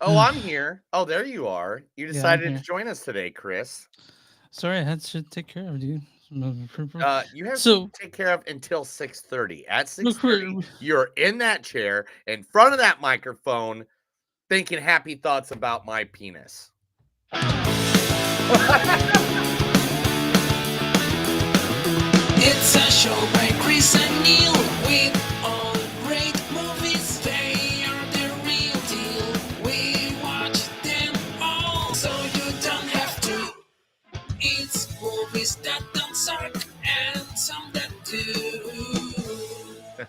Oh, I'm here. Oh, there you are. You Yeah, I'm decided to here. join us today, Chris. Sorry, I had to take care of dude. You have shit So, to take care of until 6:30. At look, 6:30, you're in that chair in front of that microphone thinking happy thoughts about my penis. It's a show by Chris and Neil with all great movies. They are the real deal. We watch them all, so you don't have to. It's movies that don't suck and some that do.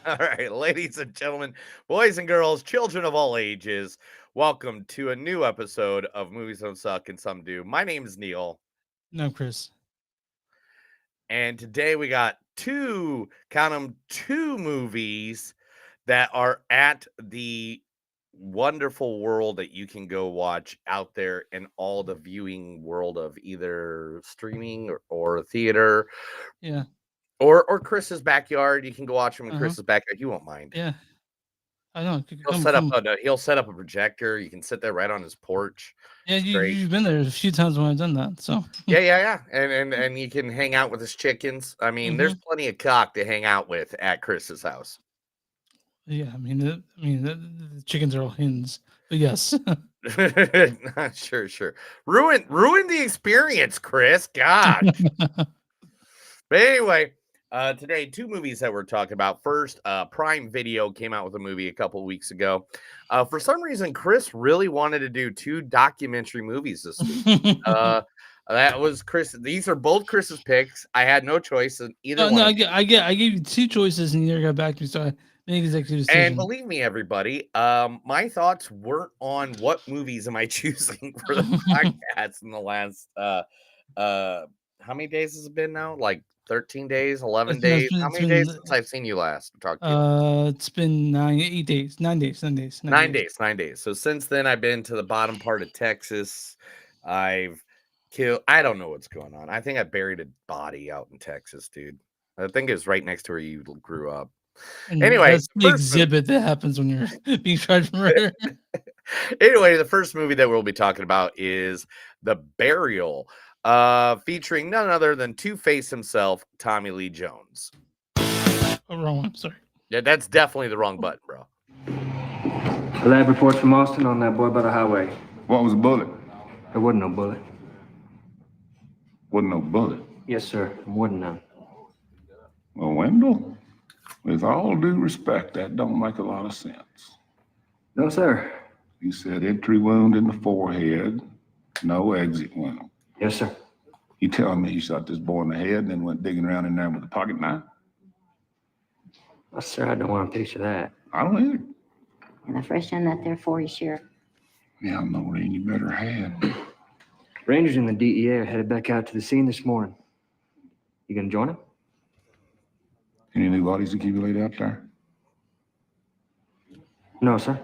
All right, ladies and gentlemen, boys and girls, children of all ages, welcome to a new episode of Movies Don't Suck and Some Do. My name is Neil, no, Chris. and today we got count them, two movies that are at the wonderful world that you can go watch out there in all the viewing world of either streaming or theater Yeah. or Chris's backyard. You can go watch them in Uh huh. Chris's backyard. He won't mind. Yeah. I know. He'll Come set up from. he'll set up a projector. You can sit there right on his porch. Yeah, It's great. you've been there a few times when I've done that. So. Yeah. And you can hang out with his chickens. I mean, there's Hmm. plenty of cock to hang out with at Chris's house. Yeah, the chickens are all hens, but yes. Sure. Ruin the experience, Chris. God. But anyway, today, two movies that we're talking about. First, Prime Video came out with a movie a couple of weeks ago. For some reason, Chris really wanted to do two documentary movies this week. That was Chris. These are both Chris's picks. I had no choice in either one No, of them. I gave you two choices and you never got back to me, so I made an executive And decision. believe me, everybody, my thoughts weren't on what movies am I choosing for the podcast in the last how many days has it been now? Like 13 days, 11 No, days. How many days since I've seen you last or talked to you? it's been 8 days, 9 days, 9 days, 9 days, 9 days. So since then I've been to the bottom part of Texas. I've killed I don't know what's going on. I think I buried a body out in Texas, dude. I think it was right next to where you grew up. And Anyway, that's the exhibit that happens when you're being tried for murder. Anyway, the first movie that we'll be talking about is The Burial, featuring none other than Two-Face himself, Tommy Lee Jones. Oh, wrong one. Sorry. Yeah, that's definitely the wrong button, bro. A lab report from Austin on that boy by the highway. What was a bullet? There wasn't no bullet. Wasn't no bullet. Yes, sir. There wasn't none. Well, Wendell, with all due respect, that don't make a lot of sense. No, sir. You said entry wound in the forehead, no exit wound. Yes, sir. You telling me you shot this boy in the head and then went digging around in there with a pocket knife? Well, sir, I don't want to picture that. I don't either. And the first time that there for you, Sheriff. Yeah, Noreen, you better had. Rangers and the DEA are headed back out to the scene this morning. You gonna join them? Any new bodies accumulated out there? No, sir.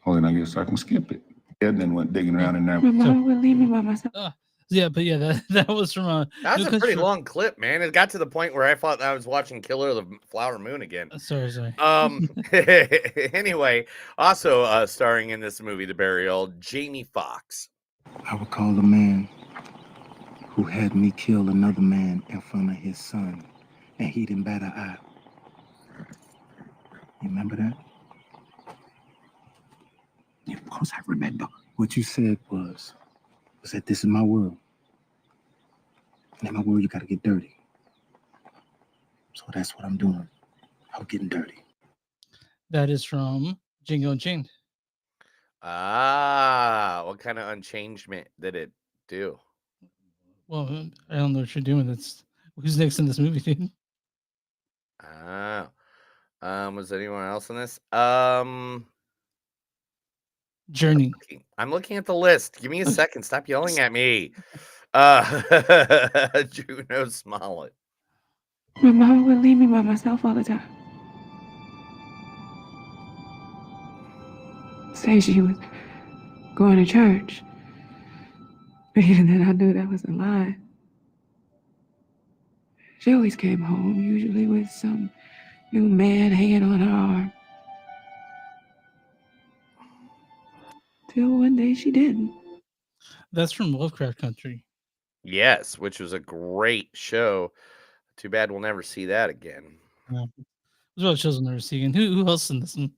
Well, then I guess I can skip it. And then went digging around in there. My mom would leave me by myself. Yeah, but yeah, that was from That's No a Country pretty for- long clip, man. It got to the point where I thought I was watching Killer of the Flower Moon again. Sorry. Anyway, also starring in this movie, The Burial, Jamie Foxx. I recall a man who had me kill another man in front of his son, and he didn't bat an eye. You remember that? Yeah, of course I remember. What you said was that this is my world. And in my world, you gotta get dirty. So that's what I'm doing. I'm getting dirty. That is from Django Unchained. What kind of unchangement did it do? Well, I don't know what you're doing. That's who's next in this movie, dude. Was anyone else in this? Journey. I'm looking at the list. Give me a second. Stop yelling at me. Juno Smollett. My mom would leave me by myself all the time. Say she was going to church. But even then, I knew that was a lie. She always came home, usually with some new man hanging on her arm. Till one day she didn't. That's from Lovecraft Country. Yes, which was a great show. Too bad we'll never see that again. Yeah. There's a lot of shows I'll never see again. Who else in this one?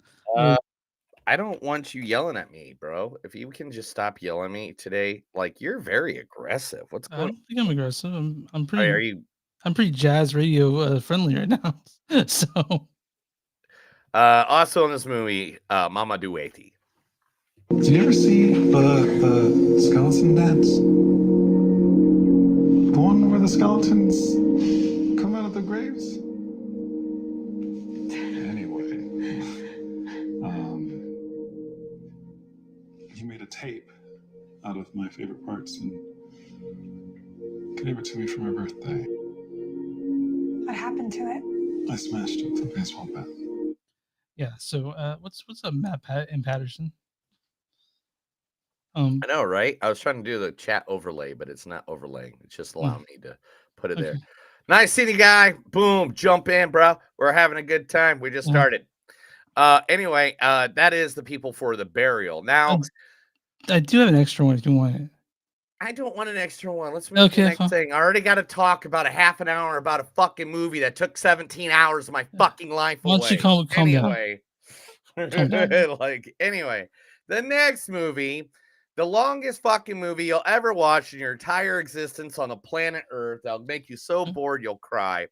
I don't want you yelling at me, bro. If you can just stop yelling at me today, like you're very aggressive. What's I going don't think I'm aggressive. I'm on? Are pretty you I'm pretty jazz radio friendly right now. So also in this movie, Mama Dueti? Did you ever see the skeleton dance? The one where the skeletons come out of the graves? Anyway, he made a tape out of my favorite parts and gave it to me for my birthday. What happened to it? I smashed it with a baseball bat. yeah. So what's up, Matt and Patterson? I know, right? I was trying to do the chat overlay, but it's not overlaying. It's just allowing me to put it there. Okay. Nice seeing you, guy. Boom, jump in, bro. We're having a good time. We just started. Anyway, that is the people for the burial. Now, I do have an extra one if you want it. I don't want an extra one. Let's move to the next thing. I already got to talk about a half an hour about a fucking movie that took 17 hours of my fucking life away. Why don't you calm down? Anyway, Calm down. anyway, the next movie, the longest fucking movie you'll ever watch in your entire existence on the planet Earth. That'll make you so bored you'll cry.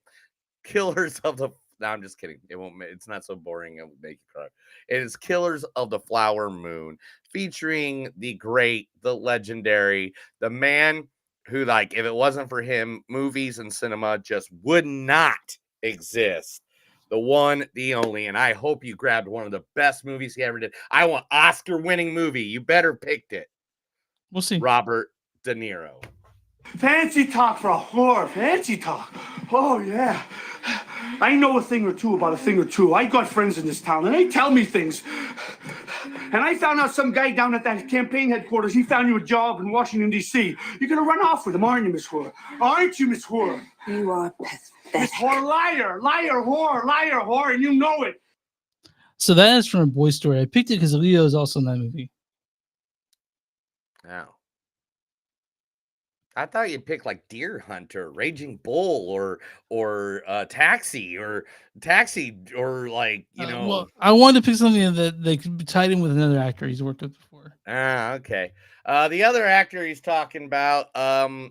Killers of the. No, I'm just kidding. It won't. It's not so boring. It will make you cry. It is Killers of the Flower Moon, featuring the great, the legendary, the man who, like, if it wasn't for him, movies and cinema just would not exist. The one, the only, and I hope you grabbed one of the best movies he ever did. I want Oscar-winning movie. You better picked it. We'll see. Robert De Niro. Fancy talk for a whore. Fancy talk. Oh, yeah. I know a thing or two about a thing or two. I got friends in this town, and they tell me things. And I found out some guy down at that campaign headquarters, he found you a job in Washington, D.C. You're going to run off with him, aren't you, Miss Whore? Aren't you, Miss Whore? You are Miss pathetic. Whore, liar, liar, whore, and you know it. So that is from a boy story. I picked it because Leo is also in that movie. Oh. I thought you'd pick like Deer Hunter, Raging Bull, or Taxi, or like, you know. Well, I wanted to pick something that they could be tied in with another actor he's worked with before. Okay. The other actor he's talking about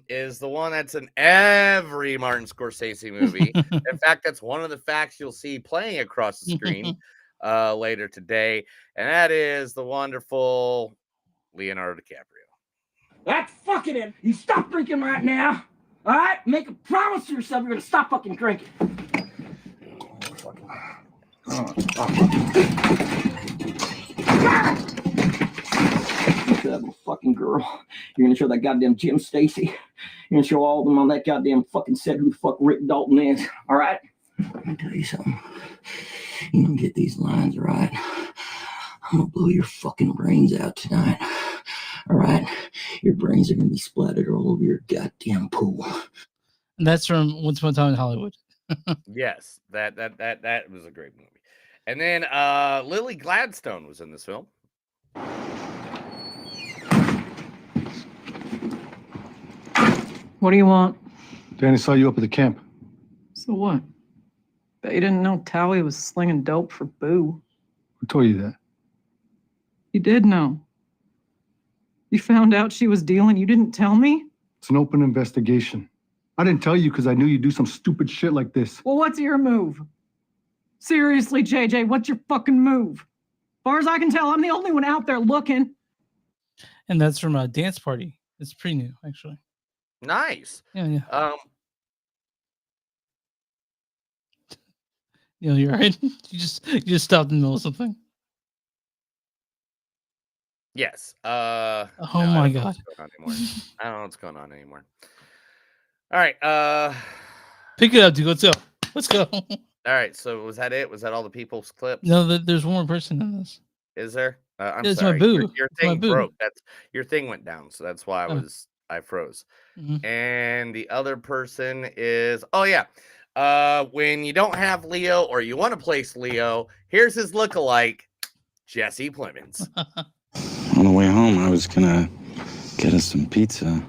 is the one that's in every Martin Scorsese movie. In fact, that's one of the facts you'll see playing across the screen later today, and that is the wonderful Leonardo DiCaprio. That's fucking it. You stop drinking right now. All right? Make a promise to yourself you're going to stop fucking drinking. That little fucking girl. You're gonna show that goddamn Jim Stacy. You're gonna show all of them on that goddamn fucking set who the fuck Rick Dalton is. All right? Let me tell you something. You don't get these lines right, I'm gonna blow your fucking brains out tonight. All right? Your brains are gonna be splattered all over your goddamn pool. And that's from Once Upon a Time in Hollywood. Yes, that was a great movie. And then Lily Gladstone was in this film. What do you want? Danny saw you up at the camp. So what? Bet you didn't know Tally was slinging dope for Boo. Who told you that? You did know. You found out she was dealing, you didn't tell me? It's an open investigation. I didn't tell you because I knew you'd do some stupid shit like this. Well, what's your move? Seriously, JJ, what's your fucking move? As far as I can tell, I'm the only one out there looking. And that's from a Dance Party. It's pretty new, actually. Nice. Yeah. You're right. You just stopped in the middle of something. Yes. Oh no, my God. I don't know what's going on anymore. All right. Pick it up, dude. Let's go. Let's go. All right. So was that it? Was that all the people's clips? No, there's one more person in this. Is there? I'm It's sorry. my boo. Your It's my thing boo. broke. Your thing went down, so that's why Oh. I froze. Mhm. And the other person is when you don't have Leo or you want to place Leo, here's his lookalike, Jesse Plemons. On the way home, I was gonna get us some pizza,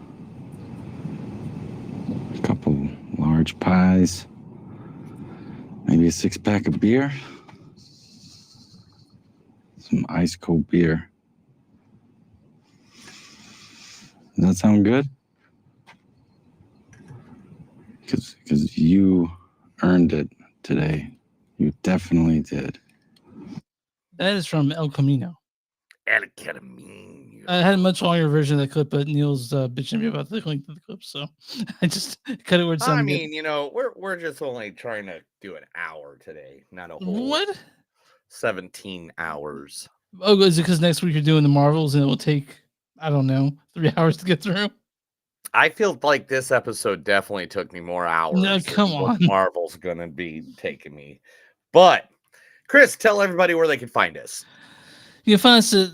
a couple large pies, maybe a 6-pack of beer, some ice cold beer. Does that sound good? Because you earned it today. You definitely did. That is from El Camino. El Camino. I had a much longer version of that clip, but Neil's bitching me about the length of the clip, so I just cut it where it I sounded mean, you know, we're just only trying to do an hour today, not a good. whole What? 17 hours. Oh, is it because next week you're doing the Marvels and it will take, I don't know, 3 hours to get through? I feel like this episode definitely took me more hours. No, than come what on. Marvel's gonna be taking me. But Chris, tell everybody where they can find us. You can find us at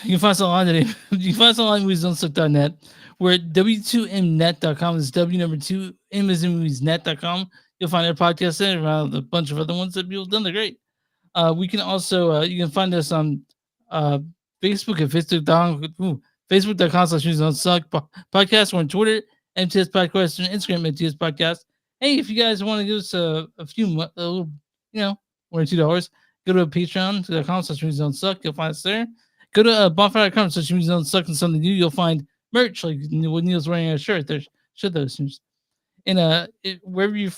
you can find us online today. You can find us online at moviesdon'tsuck.net. We're at w2mnet.com. It's w2m is in moviesnet.com. You'll find our podcast there around a bunch of other ones that people have done. They're great. We can also you can find us on Facebook at facebook.com/moviesdon'tsuck podcast. We're on Twitter, MTS Podcast, and Instagram, MTS Podcast. Hey, if you guys want to give us a few, $1 or $2, go to patreon.com/moviesdon'tsuck. You'll find us there. Go to bonfire.com/moviesdon'tsuck and something new. You'll find merch like what Neil's wearing a shirt. There's shit those news. And wherever you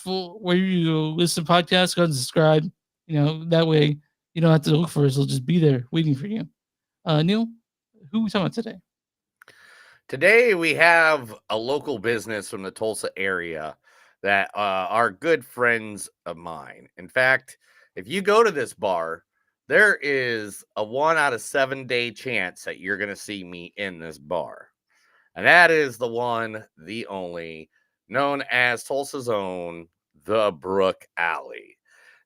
listen to podcasts, go ahead and subscribe. That way you don't have to look for us. It'll just be there waiting for you. Neil, who are we talking about today? Today we have a local business from the Tulsa area that are good friends of mine. In fact, if you go to this bar, there is a 1 out of 7 day chance that you're going to see me in this bar. And that is the one, the only, known as Tulsa's own, the Brook Alley.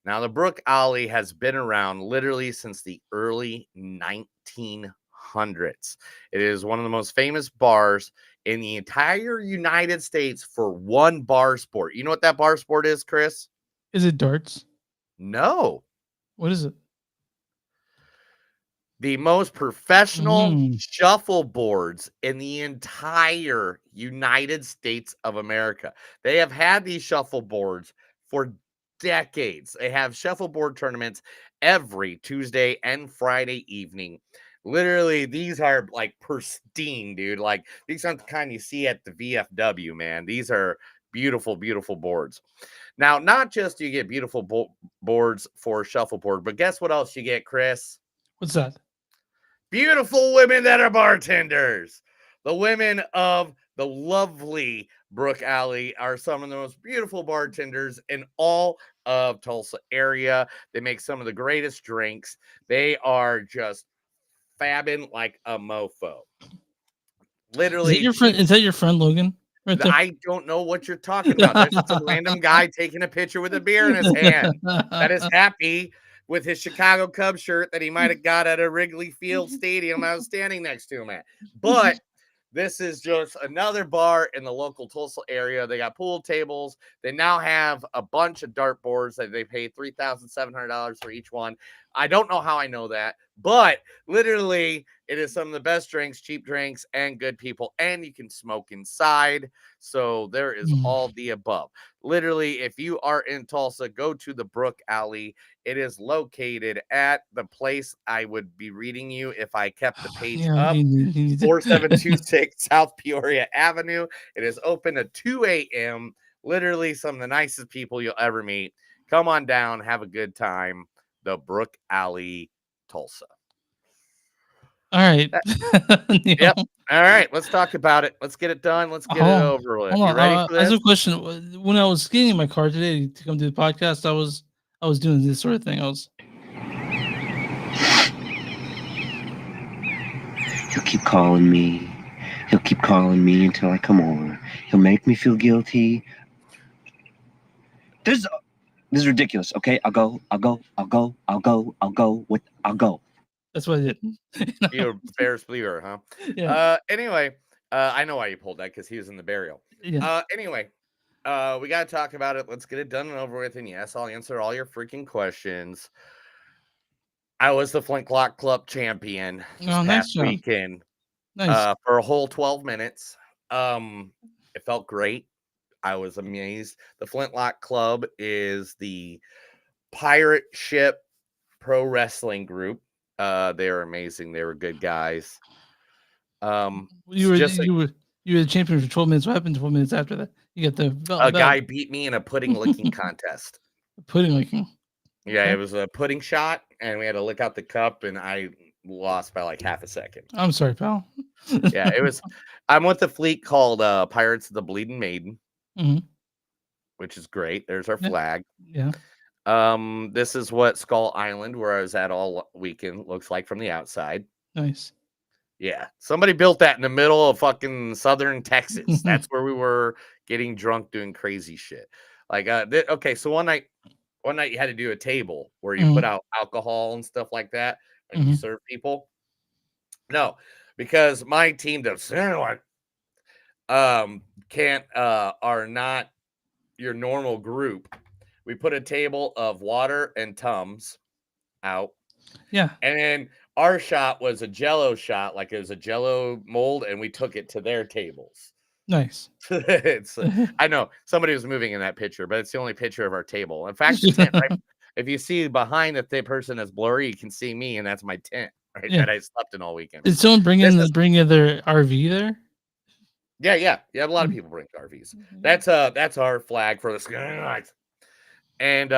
Now, the Brook Alley has been around literally since the early 1900s. It is one of the most famous bars in the entire United States for one bar sport. You know what that bar sport is, Chris? Is it darts? No. What is it? The most professional shuffleboards in the entire United States of America. They have had these shuffleboards for decades. They have shuffleboard tournaments every Tuesday and Friday evening. Literally, these are like pristine, dude. Like, these aren't the kind you see at the VFW, man. These are beautiful, beautiful boards. Now, not just do you get beautiful boards for shuffleboard, but guess what else you get, Chris? What's that? Beautiful women that are bartenders. The women of the lovely Brook Alley are some of the most beautiful bartenders in all of Tulsa area. They make some of the greatest drinks. They are just fabbing like a mofo. Literally. Is that your friend Logan? Right there? I don't know what you're talking about. There's just a random guy taking a picture with a beer in his hand that is happy with his Chicago Cubs shirt that he might have got at a Wrigley Field Stadium I was standing next to him at. But this is just another bar in the local Tulsa area. They got pool tables. They now have a bunch of dart boards that they pay $3,700 for each one. I don't know how I know that, but literally it is some of the best drinks, cheap drinks, and good people. And you can smoke inside. So there is all the above. Literally, if you are in Tulsa, go to the Brook Alley. It is located at the place I would be reading you if I kept the page up. 4726 South Peoria Avenue. It is open at 2 a.m. Literally some of the nicest people you'll ever meet. Come on down, have a good time. The Brook Alley, Tulsa. All right. Yep. All right. Let's talk about it. Let's get it done. Let's get it over with. You ready for this? I have a question. When I was getting in my car today to come to the podcast, I was doing this sort of thing. He'll keep calling me. He'll keep calling me until I come over. He'll make me feel guilty. This is ridiculous. Okay, I'll go. That's what I did. You're a Ferris Bueller, huh? Yeah. Anyway, I know why you pulled that because he was in the burial. Yeah. Anyway, we got to talk about it. Let's get it done and over with. And yes, I'll answer all your freaking questions. I was the Flintlock Club champion this Oh, nice past job. weekend Nice. for a whole 12 minutes. It felt great. I was amazed. The Flintlock Club is the pirate ship pro wrestling group. They were amazing. They were good guys. You were just like you were the champion for 12 minutes. What happened 12 minutes after that? You get the a guy beat me in a pudding licking contest. pudding licking. Yeah, Okay. it was a pudding shot, and we had to lick out the cup, and I lost by like half a second. I'm sorry, pal. Yeah, it was. I'm with the fleet called Pirates of the Bleeding Maiden, Mhm. which is great. There's our Yeah. flag. Yeah. This is what Skull Island, where I was at all weekend, looks like from the outside. Nice. Yeah, somebody built that in the middle of fucking southern Texas. That's where we were getting drunk, doing crazy shit. Like, okay, so one night you had to do a table where you put out alcohol and stuff like that, and you serve people. No, because my team does are not your normal group. We put a table of water and Tums out. Yeah. And then our shot was a Jello shot, like it was a Jello mold, and we took it to their tables. Nice. It's I know somebody was moving in that picture, but it's the only picture of our table. In fact, the tent, right? If you see behind the person that's blurry, you can see me, and that's my tent, right? Yeah. That I slept in all weekend. Did someone bring in their RV there? Yeah. You have a lot of people bring RVs. That's our flag for the sky. And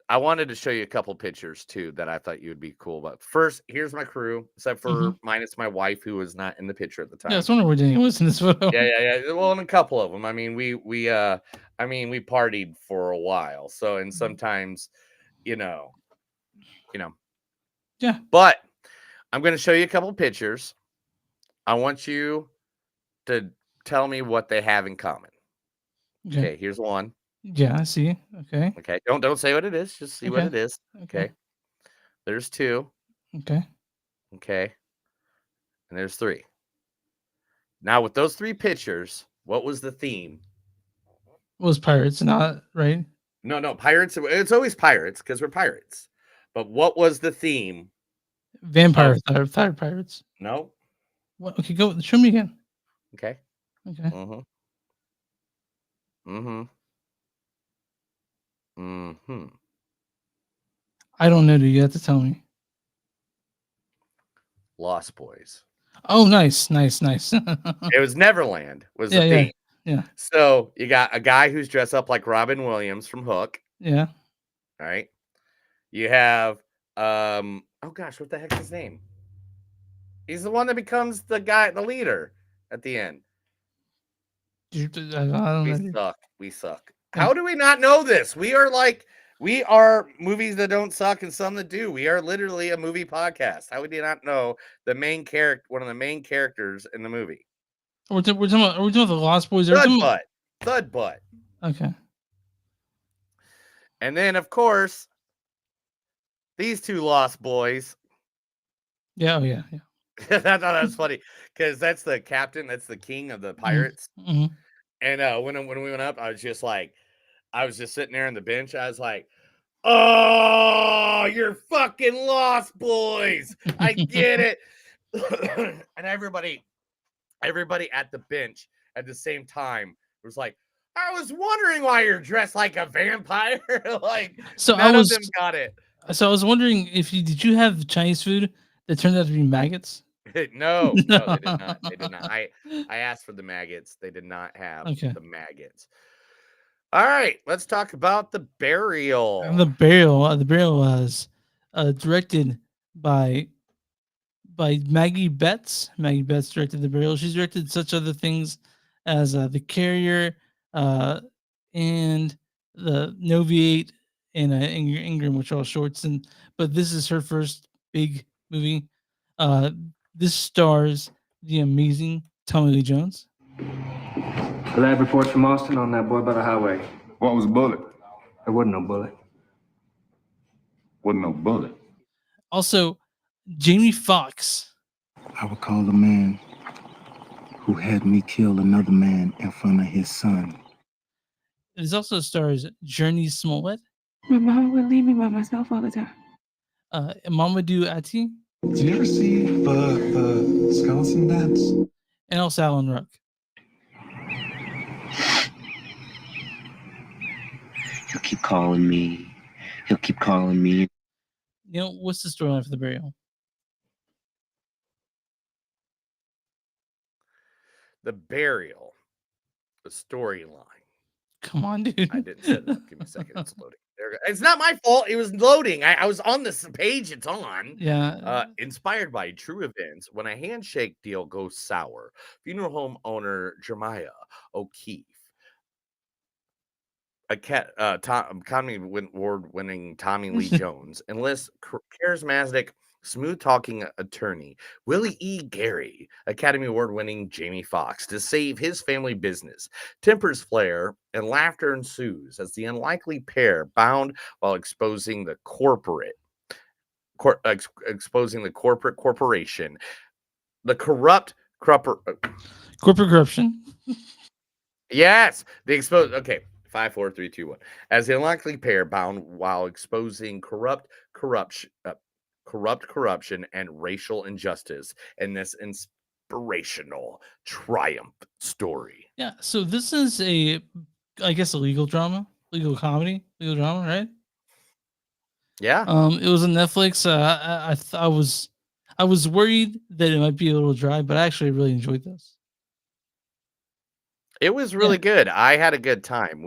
I wanted to show you a couple pictures too that I thought you would be cool. But first, here's my crew, except for minus my wife, who was not in the picture at the time. Yeah, I was wondering where Danny was in this photo. Yeah. Well, and a couple of them. I mean, we partied for a while. So, and sometimes, you know. Yeah. But I'm going to show you a couple pictures. I want you to tell me what they have in common. Okay, here's one. Yeah, I see. Okay. Okay. Don't say what it is. Just see what it is. Okay. There's two. Okay. Okay. And there's three. Now, with those three pictures, what was the theme? It was pirates, not right? No, pirates. It's always pirates because we're pirates. But what was the theme? Vampire fire pirates. No. What? Okay, go show me again. Okay. Okay. I don't know. Do you have to tell me? Lost Boys. Oh, nice. It was Neverland. Was the theme? Yeah. So you got a guy who's dressed up like Robin Williams from Hook. Yeah. All right. You have oh gosh, what the heck's his name? He's the one that becomes the leader at the end. We suck. How do we not know this? We are movies that don't suck and some that do. We are literally a movie podcast. How would you not know the main character, one of the main characters in the movie? We're talking about the Lost Boys. Thud Butt. Okay. And then, of course, these two Lost Boys. Yeah. I thought that was funny because that's the captain, that's the king of the pirates. Mm-hmm. And when we went up, I was just sitting there on the bench. I was like, "Oh, you're fucking Lost Boys! I get it." And everybody at the bench at the same time was like, "I was wondering why you're dressed like a vampire." Like, so none of them got it. So I was wondering did you have Chinese food that turned out to be maggots? No, they did not. They did not. I asked for the maggots. They did not have the maggots. All right, let's talk about The Burial. The Burial was directed by Maggie Betts. Maggie Betts directed The Burial. She's directed such other things as The Carrier and the Noviate and Ingram, which are all shorts. But this is her first big movie. This stars the amazing Tommy Lee Jones. The lab reports from Austin on that boy by the highway. What was a bullet? There wasn't no bullet. Wasn't no bullet. Also, Jamie Foxx. I recall a man who had me kill another man in front of his son. It also stars Journey Smollett. My mom would leave me by myself all the time. Mamadou Ati, Did you ever see the skeleton dance? and also Alan Ruck. He'll keep calling me. He'll keep calling me. You know, what's the storyline for The Burial? The Burial, the storyline. Come on, dude. I didn't set it up. Give me a second. It's loading. There we go. It's not my fault. It was loading. I was on this page it's on. Yeah. Inspired by true events, when a handshake deal goes sour, funeral home owner Jeremiah O'Keefe, Academy Award-winning Tommy Lee Jones, enlists charismatic, smooth-talking attorney Willie E. Gary, Academy Award-winning Jamie Foxx, to save his family business. Tempers flare and laughter ensues as the unlikely pair bound while exposing the corporate corporation, the corrupt corporate corruption. Yes, the exposed. Okay, 5, 4, 3, 2, 1. As the unlikely pair bound while exposing corrupt corruption and racial injustice in this inspirational triumph story. Yeah. So this is I guess, a legal drama, legal comedy, legal drama, right? Yeah. It was on Netflix. I was worried that it might be a little dry, but I actually really enjoyed this. It was really good. I had a good time.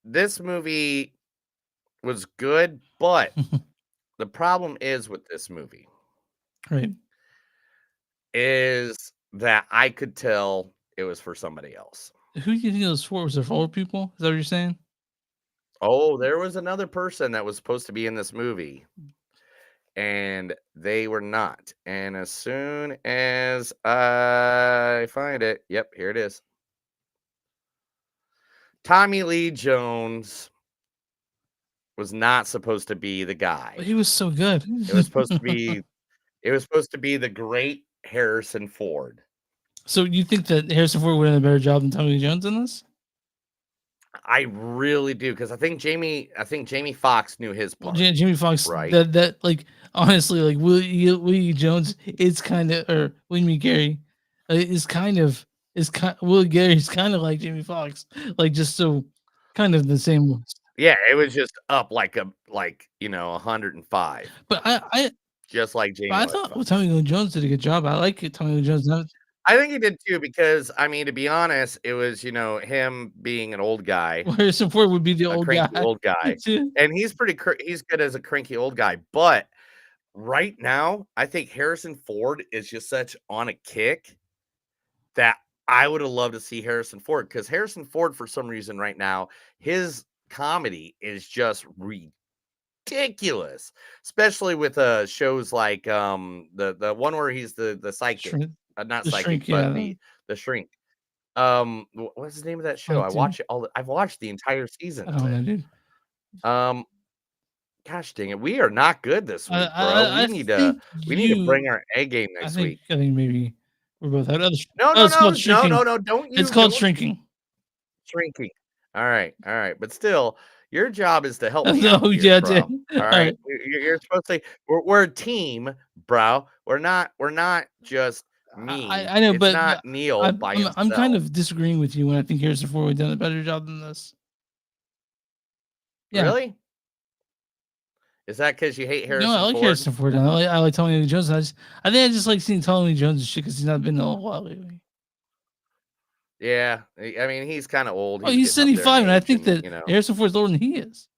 This movie was good, but the problem is with this movie Right. is that I could tell it was for somebody else. Who do you think it was for? Was it for old people? Is that what you're saying? Oh, there was another person that was supposed to be in this movie, and they were not. And as soon as I find it, yep, here it is. Tommy Lee Jones was not supposed to be the guy. But he was so good. It was supposed to be the great Harrison Ford. So you think that Harrison Ford would have done a better job than Tommy Lee Jones in this? I really do, because I think Jamie Foxx knew his part. Jamie Foxx, right? That like, honestly, like Willie Jones is kind of, or William Gary Will Gary's kind of like Jamie Foxx, like just so kind of the same. Yeah, it was just up like 105. But I just like Jamie. I thought Tommy Lee Jones did a good job. I like it. Tommy Lee Jones. I think he did too, because I mean, to be honest, it was him being an old guy. Harrison Ford would be the old guy, and he's he's good as a cranky old guy. But right now, I think Harrison Ford is just such on a kick that I would have loved to see Harrison Ford, because Harrison Ford, for some reason, right now, his comedy is just ridiculous, especially with shows like the one where he's the psychic. Not The psychic, Shrink, but yeah. the Shrink. What's the name of that show? Oh, I've watched the entire season. I don't know, dude. Gosh dang it, we are not good this week, bro. I We need to bring our A game next week. I think maybe we're both out. No, it's called Shrinking. no, don't you? It's called don't- Shrinking. Shrinking. All right, but still, your job is to help me. No, out here, yeah, bro. dude. All right, you're supposed to say we're a team, bro. We're not just me. I know, it's but not Neil by himself. I'm kind of disagreeing with you when I think Harrison Ford would have done a better job than this. Yeah. Really? Is that because you hate Harrison No, I like Ford? Harrison Ford. I like Tommy Lee Jones. I think I just like seeing Tommy Lee Jones and shit because he's not been in a while lately. Yeah, I mean, he's kind of old. Oh, he's getting up there 75, in and I age think that Harrison Ford's older than he is.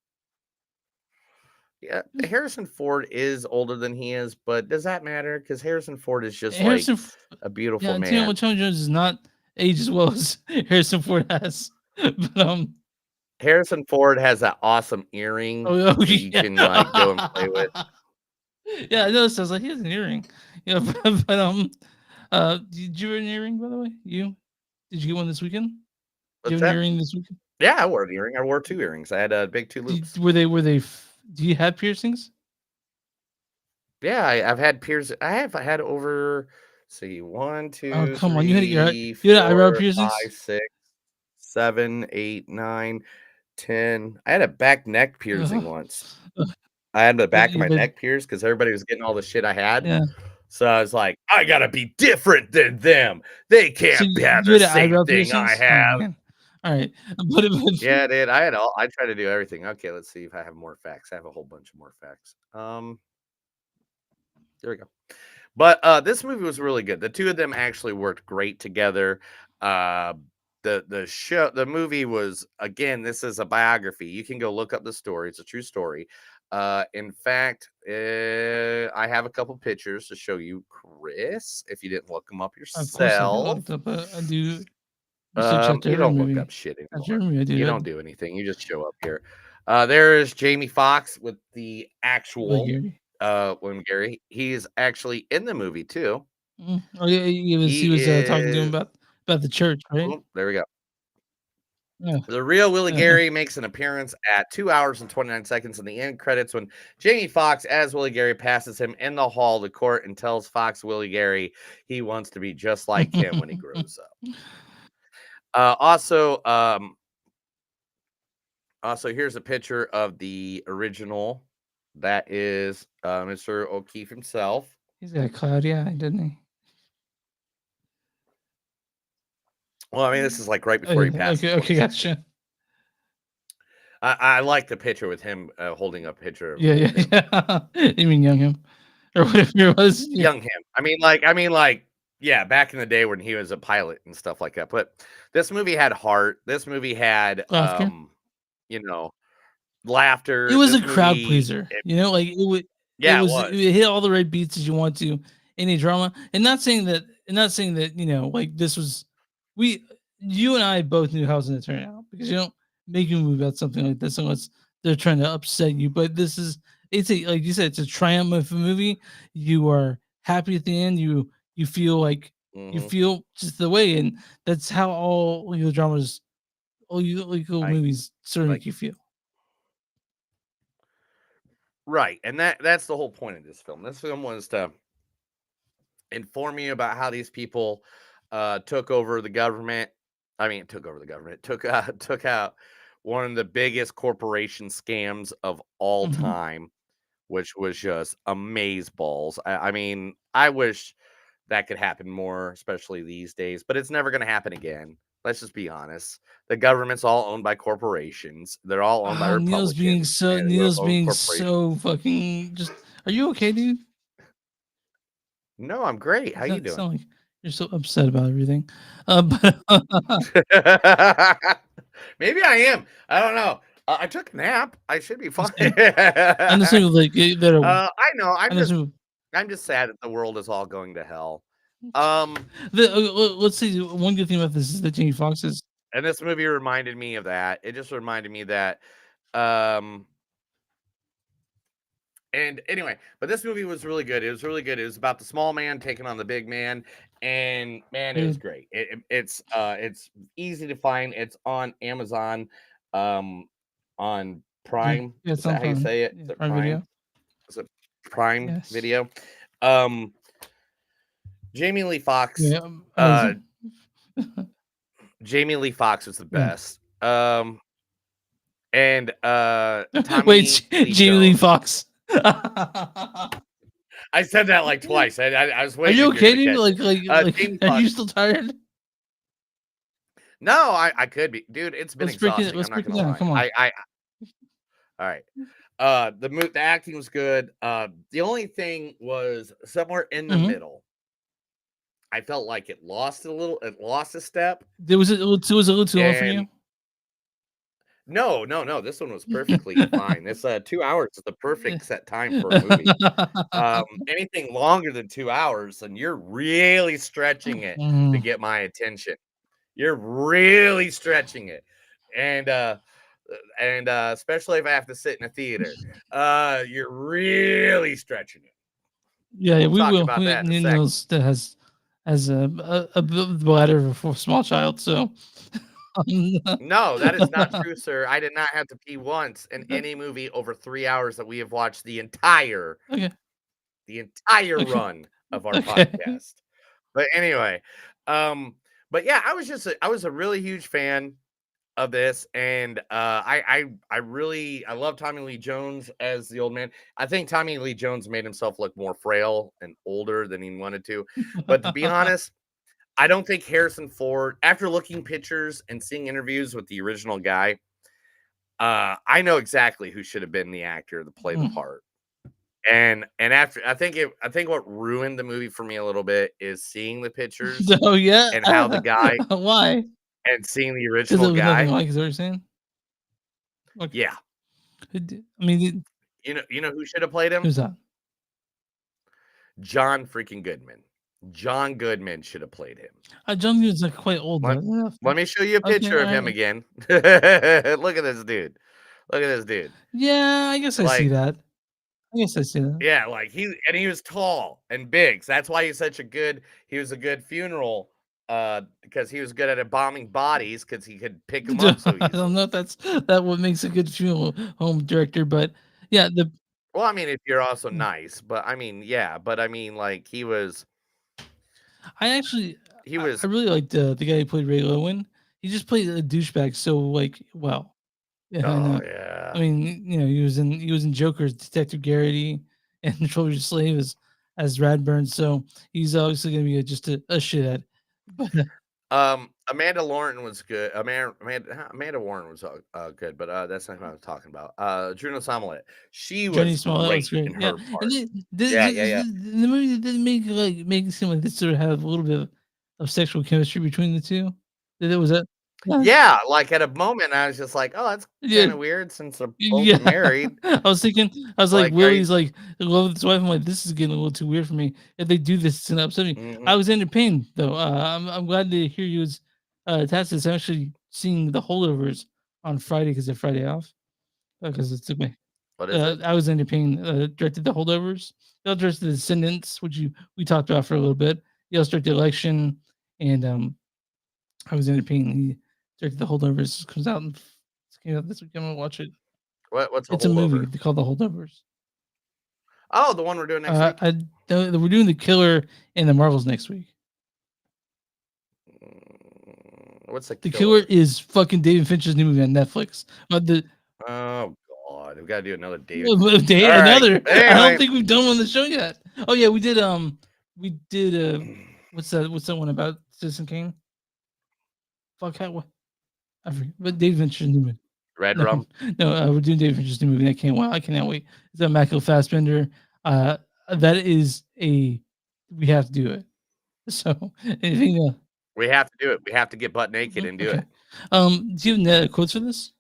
Yeah, Harrison Ford is older than he is, but does that matter? Because Harrison Ford is just Harrison like a beautiful Yeah, man. you know what, Tommy Jones is not aged as well as Harrison Ford has. But Harrison Ford has that awesome earring that you can like go and play with. Yeah, I noticed. I was like, he has an earring. Yeah, but did you wear an earring, by the way? Did you get one this weekend? Did you What's have an that? earring this weekend? Yeah, I wore an earring. I wore 2 earrings. I had big 2 loops. Were they? Do you have piercings? Yeah, I've had piercings. I have had over. See, 1, 2. Oh, come on! You had your 3, eyebrow 4, piercings. 5, 6, 7, 8, 9, 10. I had a back neck piercing once. I had the back of you my been- neck pierced because everybody was getting all the shit I had. Yeah. So I was like, I gotta be different than them. They can't So have you the had same eyebrow thing I piercings? Oh, have. man. All right. But Yeah, dude. I try to do everything. Okay, let's see if I have more facts. I have a whole bunch of more facts. There we go. But this movie was really good. The two of them actually worked great together. The movie was, again, this is a biography. You can go look up the story. It's a true story. In fact, I have a couple pictures to show you, Chris, if you didn't look them up of course, I yourself. looked up. I do research after You every don't movie. look up shit After anymore. every movie, I do You that. don't do anything. You just show up here. There is Jamie Foxx with the actual Gary. William Gary. He's actually in the movie too. Oh yeah, he was talking to him about the church, right? Oh, there we go. Yeah. The real Willie Gary makes an appearance at 2 hours and 29 seconds in the end credits when Jamie Foxx as Willie Gary passes him in the hall to court and tells Fox Willie Gary he wants to be just like him when he grows up. Also, here's a picture of the original. That is Mr. O'Keefe himself. He's got a cloudy eye, doesn't he? Well, I mean, this is like right before he passed. Okay, gotcha. I like the picture with him holding up a picture of Yeah. You mean young him, or whatever it was? Yeah. young him. I mean, like, yeah, back in the day when he was a pilot and stuff like that. But this movie had heart. This movie had, Laughter. laughter. It was This a crowd movie- pleaser, like it would. Yeah, it hit all the right beats as you want to in a drama, and not saying that like this was you and I both knew how it was going to turn out, because you don't make a movie about something like this unless they're trying to upset you. But it's like you said, it's a triumph of a movie. You are happy at the end. You feel like you feel just the way, and that's how all legal dramas, all legal movies sort of make you feel. Right, and that's the whole point of this film. This film was to inform you about how these people took over the government. I mean, took out one of the biggest corporation scams of all time, which was just amazeballs. I mean, I wish that could happen more, especially these days, but it's never going to happen again. Let's just be honest. The government's all owned by corporations. They're all owned by Republicans. Neil's being so fucking just. Are you okay, dude? No, I'm great. How you doing? Sound like you're so upset about everything. Maybe I am. I don't know. I took a nap. I should be fine. I'm just saying, like that. I know. I'm just sad that the world is all going to hell. Let's see. One good thing about this is that Jamie Foxx is. And this movie reminded me of that. It just reminded me that. And anyway, but this movie was really good. It was really good. It was about the small man taking on the big man, and man, it was great. It's easy to find. It's on Amazon, on Prime. Yeah, Is that how you say it? Is it Prime Video. Is it Prime Yes. Video? Jamie Lee Foxx. Yeah, Jamie Lee Foxx was the best. And Tommy wait, Jamie Lee Jones. Foxx. I said that like twice. I was Are waiting. you for okay, to dude? catch it. Are you still tired? No, I could be, dude. It's been Let's break it. exhausting. Let's I'm break not it gonna down. lie. Come on. All right. The acting was good. The only thing was somewhere in the middle. I felt like it lost a little. It lost a step. It was a little too long for you. No. This one was perfectly fine. This 2 hours is the perfect set time for a movie. Anything longer than 2 hours, and you're really stretching it to get my attention. You're really stretching it, and especially if I have to sit in a theater, you're really stretching it. Yeah, We'll we talk will. about that in a second. Knows that has a bladder for a small child, so. No, that is not true, sir. I did not have to pee once in any movie over 3 hours that we have watched the entire run of our podcast. But anyway, but yeah, I was a really huge fan. of this, and I really love Tommy Lee Jones as the old man. I think Tommy Lee Jones made himself look more frail and older than he wanted to. But to be honest, I don't think Harrison Ford, after looking pictures and seeing interviews with the original guy, I know exactly who should have been the actor to play the part. And after I think what ruined the movie for me a little bit is seeing the pictures Oh yeah, and how the guy why? and seeing the Because it original was nothing guy. like, is what you're saying? Okay. Yeah. I mean, You know who should have played him? who's that? John freaking Goodman. John Goodman should have played him. John Goodman's like quite old. Let me show you a Okay, picture of him alright. again. Look at this dude. Look at this dude. Yeah, I guess I see Like, that. I guess I see that. yeah, like he was tall and big. So that's why he was a good funeral because he was good at embalming bodies because he could pick them up so I easily. don't know if that what makes a good funeral home director, but yeah, Well, I mean, if you're also nice, but I mean, yeah, but I mean, like he was I really liked the guy who played Ray Lowen. He just played a douchebag so like well. Yeah, I know. yeah. I mean, you know, he was in Joker as Detective Garrity and 12 Years a Slave as Radburn, so he's obviously gonna be just a shithead. But Amanda Lauren was good. Amanda Warren was good, but that's not what I was talking about. Juno Smollett, she Johnny was Smollett great was great. in Yeah, her part. and Yeah. the movie didn't make it seem like this sort of have a little bit of sexual chemistry between the two. Was that? Yeah, like at a moment, I was just like, "Oh, that's Yeah. kind of weird since they're both Yeah, married." I was like, Like, are Willie's like in love with his wife. I'm like, this is getting a little too weird for me. If they do this, it's gonna upset me. Mhm. Alexander Payne, though, I'm glad to hear you was attached to this. I'm actually seeing The Holdovers on Friday because it's Friday off. Because it took me. What is it? Alexander Payne directed The Holdovers. He also directed The Descendants, which we talked about for a little bit. He also directed Election, and Alexander Payne. He directed The Holdovers. It comes out this week. I'm gonna watch it. What's It's a movie called The Holdovers. Oh, the one we're doing next week. We're doing The Killer and The Marvels next week. What's The Killer is fucking David Fincher's new movie on Netflix. Oh God, we've got to do another David. Another. I Anyway. don't think we've done one on the show yet. Oh yeah, we did. What's that one about Citizen Kane? Fuck, what? I forget. But David Fincher's new movie. Red Rum? No, we're doing David Fincher's new movie. I cannot wait. It's a Michael Fassbender. That is we have to do it. So anything else? We have to do it. We have to get butt naked and do it. Do you have quotes for this?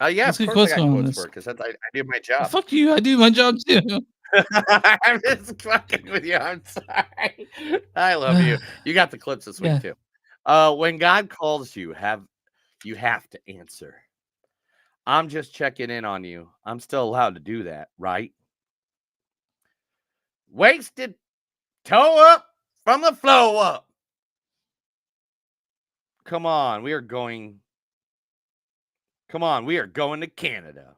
Yeah, Let's of get course I quotes got on quotes this. for it because I do my job. Fuck you! I do my job too. I'm just fucking with you. I'm sorry. I love you. You got the clips this week too. When God calls you, you have to answer. I'm just checking in on you. I'm still allowed to do that, right? Wasted toe up from the flow up. Come on, we are going to Canada.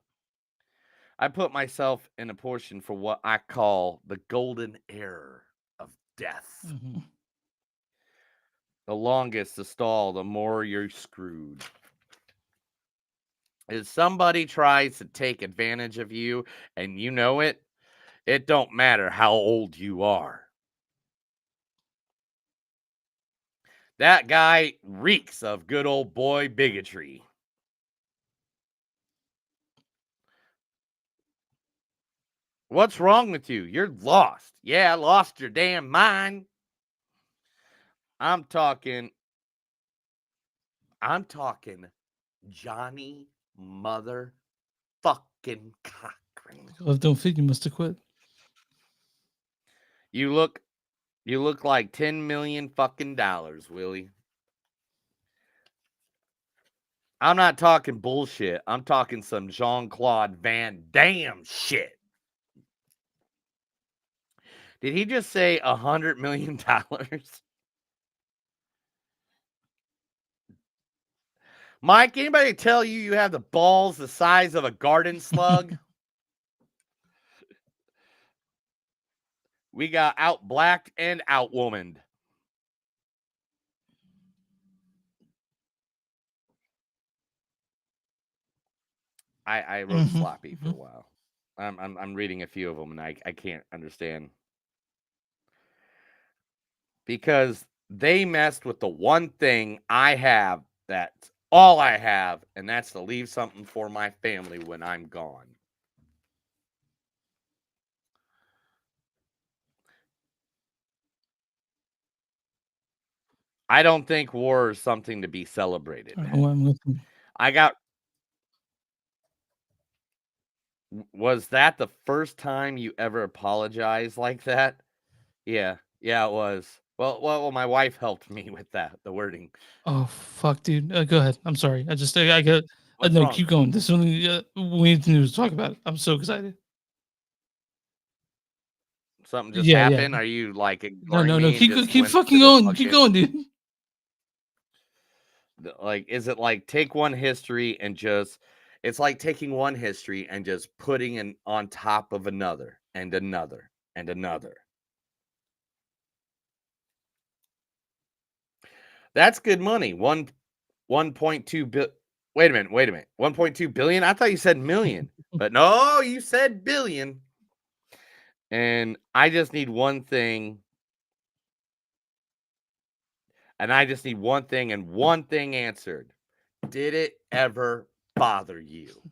I put myself in a portion for what I call the golden era of death. Mm-hmm. The longest the stall, the more you're screwed. If somebody tries to take advantage of you and you know it, it don't matter how old you are. That guy reeks of good old boy bigotry. What's wrong with you? You're lost. Yeah, lost your damn mind. I'm talking Johnny motherfucking Cochran. Love don't fit. You must have quit. You look like $10 million fucking dollars, Willie. I'm not talking bullshit. I'm talking some Jean-Claude Van Damme shit. Did he just say $100 million? Mike, anybody tell you have the balls the size of a garden slug? We got out blacked and out womaned. I wrote Mhm, sloppy for a mhm. while. I'm reading a few of them and I can't understand because they messed with the one thing I have that's all I have, and that's to leave something for my family when I'm gone. I don't think war is something to be celebrated, man. Oh, I'm listening. I got. Was that the first time you ever apologized like that? Yeah, yeah, it was. Well, my wife helped me with that, the wording. Oh fuck, dude. Go ahead. I'm sorry. I got. What's No, wrong? keep going. This one we need to talk about it. I'm so excited. Something just Yeah, yeah. happened? Are you like No, ignoring no, no. me and Keep just keep went fucking to the going. Keep fucking going, dude. like is it like take one history and just it's like taking one history and just putting it on top of another and another and another. That's good money. 1.2 bill. Wait a minute. 1.2 billion? I thought you said million. But no, you said billion. And I just need one thing. And I just need one thing and one thing answered. Did it ever bother you?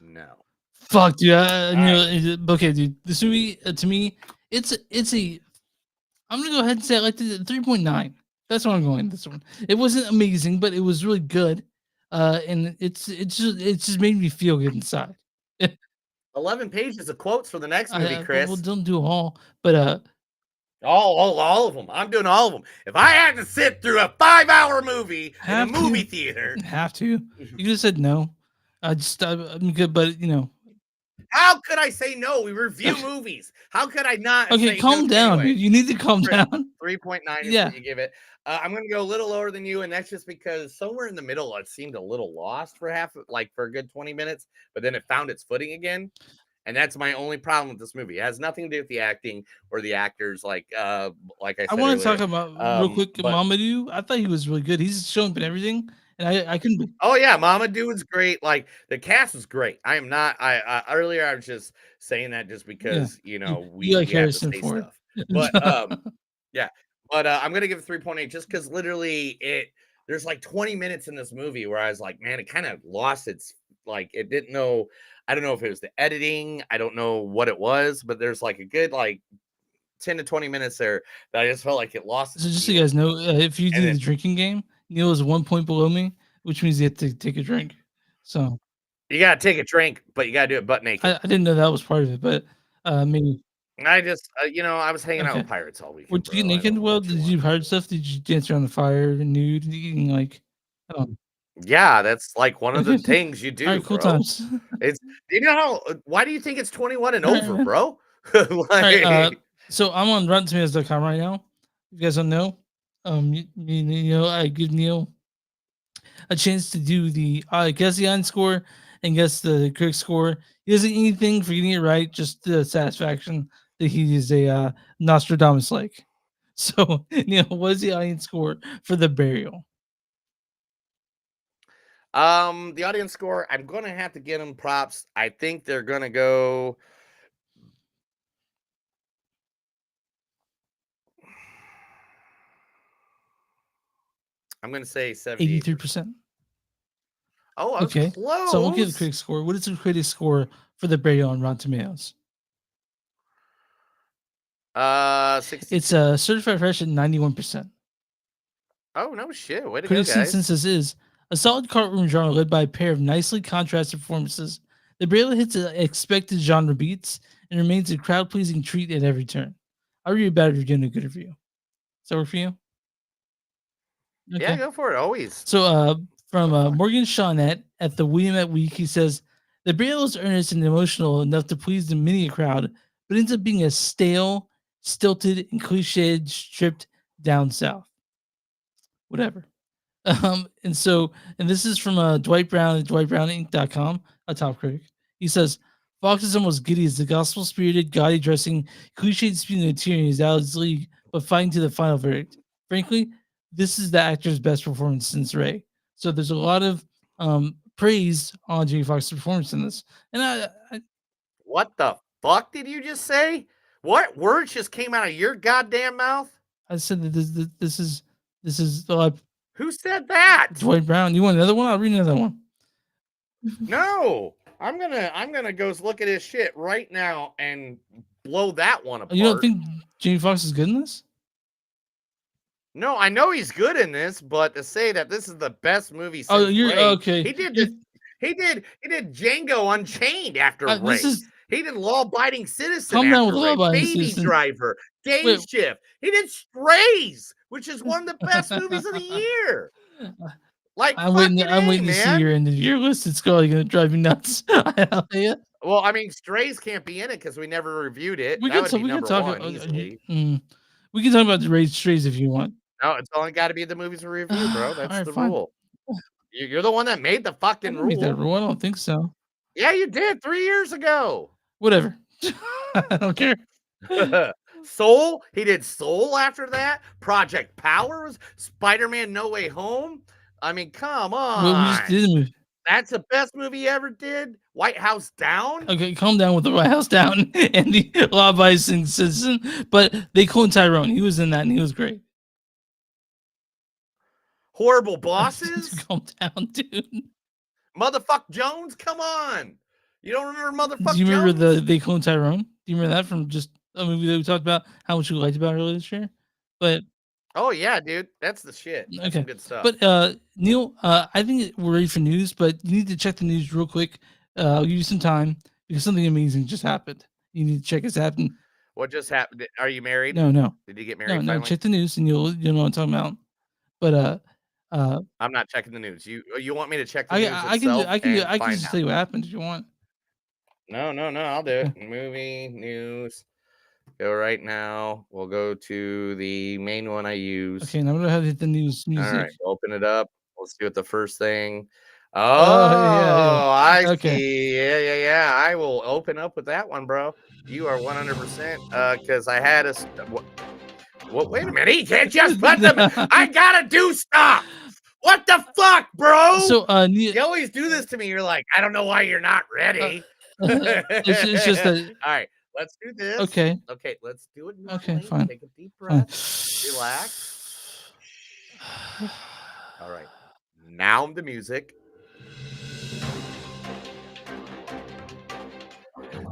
No. Fuck, dude. All right. Okay, dude. This movie to me, it's a. I'm gonna go ahead and say I like the 3.9. That's what I'm going. This one. It wasn't amazing, but it was really good. And it's just made me feel good inside. 11 pages of quotes for the next movie, Well, Chris. don't do all, but All of them. I'm doing all of them. If I had to sit through a 5-hour movie in a movie theater, have to. You just said no. I'm good, but how could I say no? We review movies. How could I not Okay, say calm no? down, Anyway, dude. You need to calm down. 3.9 is Yeah. what you give it. I'm going to go a little lower than you, and that's just because somewhere in the middle, it seemed a little lost for for a good 20 minutes, but then it found its footing again. And that's my only problem with this movie. It has nothing to do with the acting or the actors, like I said I want to earlier. talk about real quick But Mamadou. I thought he was really good. He's shown up in everything, and I couldn't. oh yeah, Mamadou is great. Like the cast is great. I am not. I earlier I was just saying that just because You we like we have to Harrison say Ford. stuff. But yeah. But I'm gonna give it 3.8 just because literally there's like 20 minutes in this movie where I was like, man, it kind of lost its it didn't know. I don't know if it was the editing. I don't know what it was, but there's like a good 10 to 20 minutes there that I just felt like it lost So its just so you feel. guys know, if you And do then the drinking game, Neil is 1 point below me, which means you have to take a drink. So you gotta take a drink, but you gotta do it butt naked. I didn't know that was part of it, but maybe. I just, I was hanging out Okay. with pirates all weekend, Would you get bro. I naked? don't know Well, what you did want you from me. hard stuff? Did you dance around the fire nude, eating I don't know. Yeah, that's like one of the Okay. things you do, All right, cool bro. times. It's you know how why do you think it's 21 and All right, over, man. bro? All right, Like so I'm on RottenTomatoes.com right now. If you guys don't know, I give Neil a chance to do the guess the audience score and guess the critic score. He doesn't anything for getting it right, just the satisfaction that he is a Nostradamus like. So, what is the audience score for The Burial? the audience score, I'm gonna have to get them props. I think they're gonna go I'm gonna say 78%. 83%. Oh, I was Okay, so I won't give the close. critic score. What is the critic score for The Burial on Rotten Tomatoes? 60. It's certified fresh at 91%. Oh no shit. Way to go, Critics' guys. consensus is a solid courtroom genre led by a pair of nicely contrasted performances that barely hits the expected genre beats and remains a crowd pleasing treat at every turn. I'll read about it if you're getting a good review. Does that work for you? Yeah, go for it. Always. So from Morgan Shawnette at the William at Week, he says the Burial is earnest and emotional enough to please the many a crowd, but ends up being a stale, stilted, and cliched, stripped down south. Whatever. And this is from Dwight Brown at dwightbrowninc.com, a top critic. He says Fox is almost giddy as the gospel spirited, gaudy dressing, cliched spewing of tyranny is out of his league, but fighting to the final verdict. Frankly, this is the actor's best performance since Ray. So there's a lot of praised on Jamie Foxx's performance in this. And What the fuck did you just say? What words just came out of your goddamn mouth? I said that this is Who said that? Dwight Brown. You want another one? I'll read another one. No, I'm gonna go look at his shit right now and blow that one apart. You don't think Jamie Foxx is good in this? No, I know he's good in this, but to say that this is the best movie since Oh, you're Ray, okay. He did this. He did Django Unchained after Ray. This is He did Law Abiding Citizen. Calm down after with Ray. Law Abiding Baby Citizen. Driver, Day Wait. Shift. He did Strays, which is one of the best movies of the year. Like I'm waiting fucking to see man. your end of your list. It's probably gonna drive me nuts. Hell yeah. Well, I mean, Strays can't be in it because we never reviewed it. We That can would talk. be We can number talk. one easily. We can talk about the raised strays if you want. No, it's only got to be the movies we review, bro. That's Alright, the fine. rule. You're the one that made the I fucking didn't make that rule. rule. I don't think so. Yeah, you did 3 years ago. Whatever. I don't care. Soul, he did Soul after that. Project Power was Spider-Man No Way Home. I mean, come on. We just did a movie. That's the best movie he ever did. White House Down. Okay, calm down with the White House Down and the Law Abiding Citizen. But they cloned Tyrone. He was in that and he was great. Horrible Bosses. Calm down, dude. Motherfuck Jones. Come on. You don't remember Motherfuck Do you remember Jones? They Cloned Tyrone? Do you remember that from just a movie that we talked about how much we liked about earlier this year? But Oh yeah, dude. That's the shit. That's some okay, good stuff. but Neil, I think we're ready for news, but you need to check the news real quick. I'll give you some time because something amazing just happened. You need to check what's happened. What just happened? Are you married? No. Did you get No, married? no. finally? Check the news and you'll know what I'm talking about. But I'm not checking the news. You want me to check the I news I itself? I can and find just out? tell you what happened if you want. No, I'll do it. Movie news. Go right now. We'll go to the main one I use. Okay, now I'm gonna have to hit the news All music. right, open it up. Let's see what the first thing. Oh, yeah. I Okay. see. Yeah. I will open up with that one, bro. You are 100%. Because I had a. What? Wait a minute. He can't just put them. I gotta do stuff. What the fuck, bro? So you always do this to me. You're like, I don't know why you're not ready. it's just that. All right, let's do this. Okay. Okay, let's do it. Okay, normally. fine. Take a deep Fine. breath. Relax. All right. Now the music.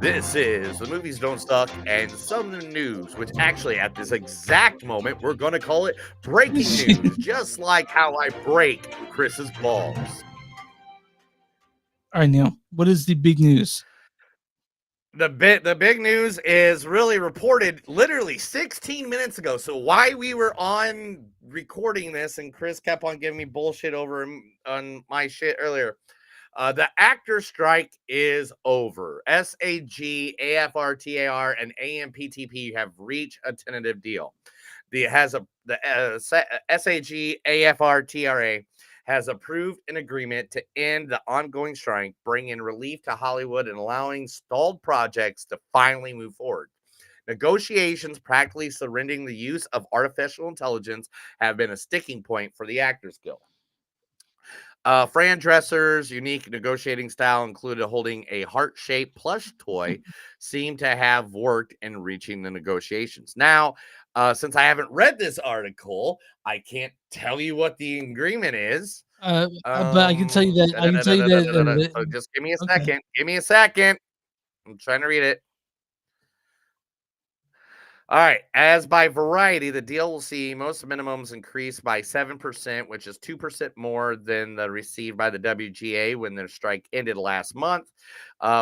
This is The Movies Don't Suck and some of the news, which actually at this exact moment, we're going to call it breaking news, just like how I break Chris's balls. All right, Neil. What is the big news? The big news is really reported literally 16 minutes ago. So why we were on recording this and Chris kept on giving me bullshit over on my shit earlier. The actor strike is over. SAG, AFRTAR, and AMPTP have reached a tentative deal. The SAG, AFRTRA has approved an agreement to end the ongoing strike, bring in relief to Hollywood, and allowing stalled projects to finally move forward. Negotiations practically surrendering the use of artificial intelligence have been a sticking point for the Actors Guild. Fran Dresser's unique negotiating style included holding a heart-shaped plush toy seemed to have worked in reaching the negotiations. Now, since I haven't read this article, I can't tell you what the agreement is. But I can tell you that. I can tell you that. So just give me a Okay. second. Give me a second. I'm trying to read it. All right. As by Variety, the deal will see most minimums increase by 7%, which is 2% more than the received by the WGA when their strike ended last month.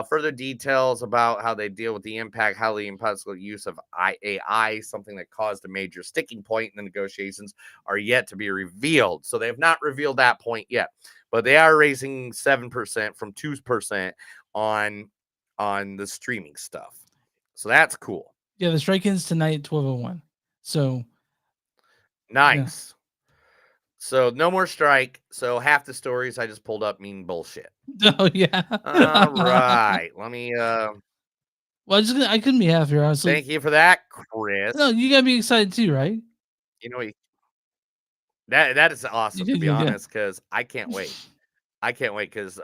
Further details about how they deal with the impact, highly impossible use of AI, something that caused a major sticking point in the negotiations, are yet to be revealed. So they have not revealed that point yet, but they are raising 7% from 2% on the streaming stuff. So that's cool. Yeah, the strike ends tonight at 12:01. So nice. So no more strike. So half the stories I just pulled up mean bullshit. Oh yeah. All right. Let me Well, I couldn't be happier, honestly. thank you for that, Chris. No, you gotta be excited too, right? You know that is awesome, to be Yeah. honest, because I can't wait. I can't wait because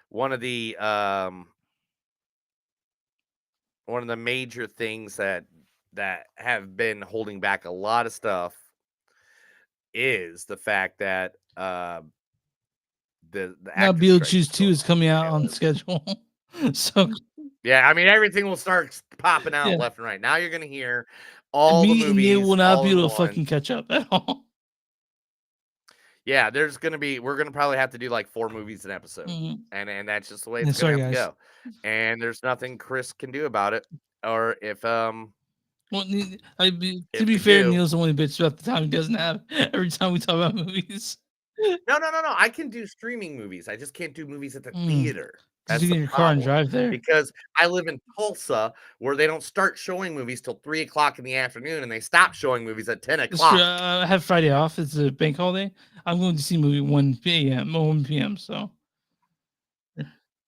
one of the major things that have been holding back a lot of stuff is the fact that the Now actor strike Beetlejuice 2 is coming out on schedule. So yeah, I mean everything will start popping out Yeah. left and right. Now you're gonna hear all the me and movies you will not all be in able to one. fucking catch up at all. Yeah, we're gonna probably have to do like 4 movies an episode, Mhm. and that's just the way Yeah, it's gonna sorry, have to guys. go. And there's nothing Chris can do about it, or if Well, to If be we fair, do- Neil's the only bitch about the time he doesn't have every time we talk about movies. no, I can do streaming movies. I just can't do movies at the Mm. theater. Just That's get the in your car and problem. drive there. Because I live in Tulsa, where they don't start showing movies till 3:00 in the afternoon, and they stop showing movies at 10 It's true. o'clock. I have Friday off. It's a bank holiday. I'm going to see a movie 1 a.m. or 1 p.m. So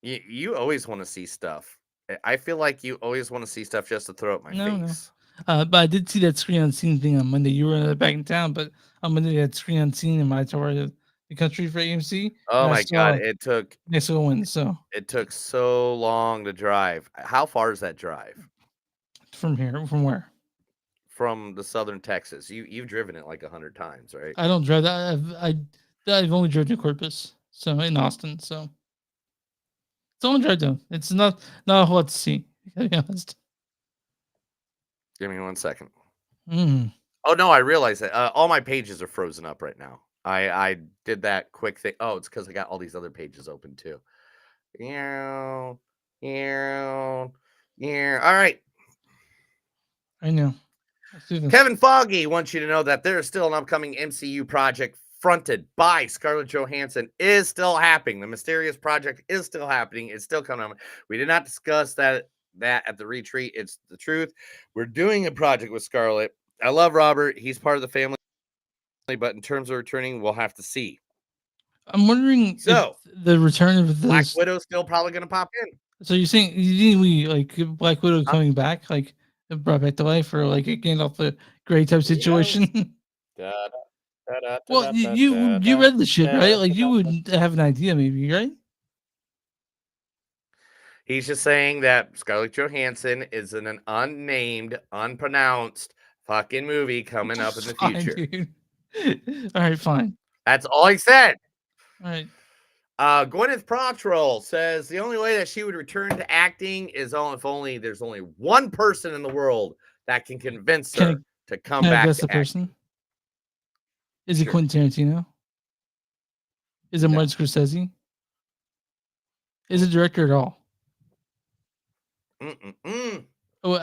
You always want to see stuff. I feel like you always want to see stuff just to throw at my No. face. But I did see that Screen Unseen thing on Monday. You were back in town, but on Monday they had Screen Unseen in my tour of the country for AMC. Oh and I my saw god, it took Mexico win. So it took so long to drive. How far is that drive from where? from the southern Texas? You've driven it like 100 times, right? I don't drive that. I've only driven to Corpus, so in Austin. So it's only drive though. It's not a whole lot to see. To be honest. Give me 1 second. Mm. Oh no, I realize that all my pages are frozen up right now. I did that quick thing. Oh, it's because I got all these other pages open too. Yeah. All right. I know. Let's do this. Kevin Foggy wants you to know that there is still an upcoming MCU project fronted by Scarlett Johansson is still happening. The mysterious project is still happening. It's still coming. We did not discuss that at the retreat. It's the truth. We're doing a project with Scarlett. I love Robert. He's part of the family, but in terms of returning, we'll have to see. I'm wondering So, if the return of Black this. Widow's still probably going to pop in. So you're saying you think we like Black Widow coming back, like brought back to life, or like again off the Grey type situation? Well, you read the shit, right? Like you would have an idea, maybe, right? He's just saying that Scarlett Johansson is in an unnamed, unpronounced fucking movie coming up in the Fine, future. dude. All right, fine. That's all he said. All right. Gwyneth Paltrow says the only way that she would return to acting is if only there's only one person in the world that can convince her to come Can I back guess to the acting. person? Is it Quentin Tarantino? Is it Martin Scorsese? Is it director at all? Oh,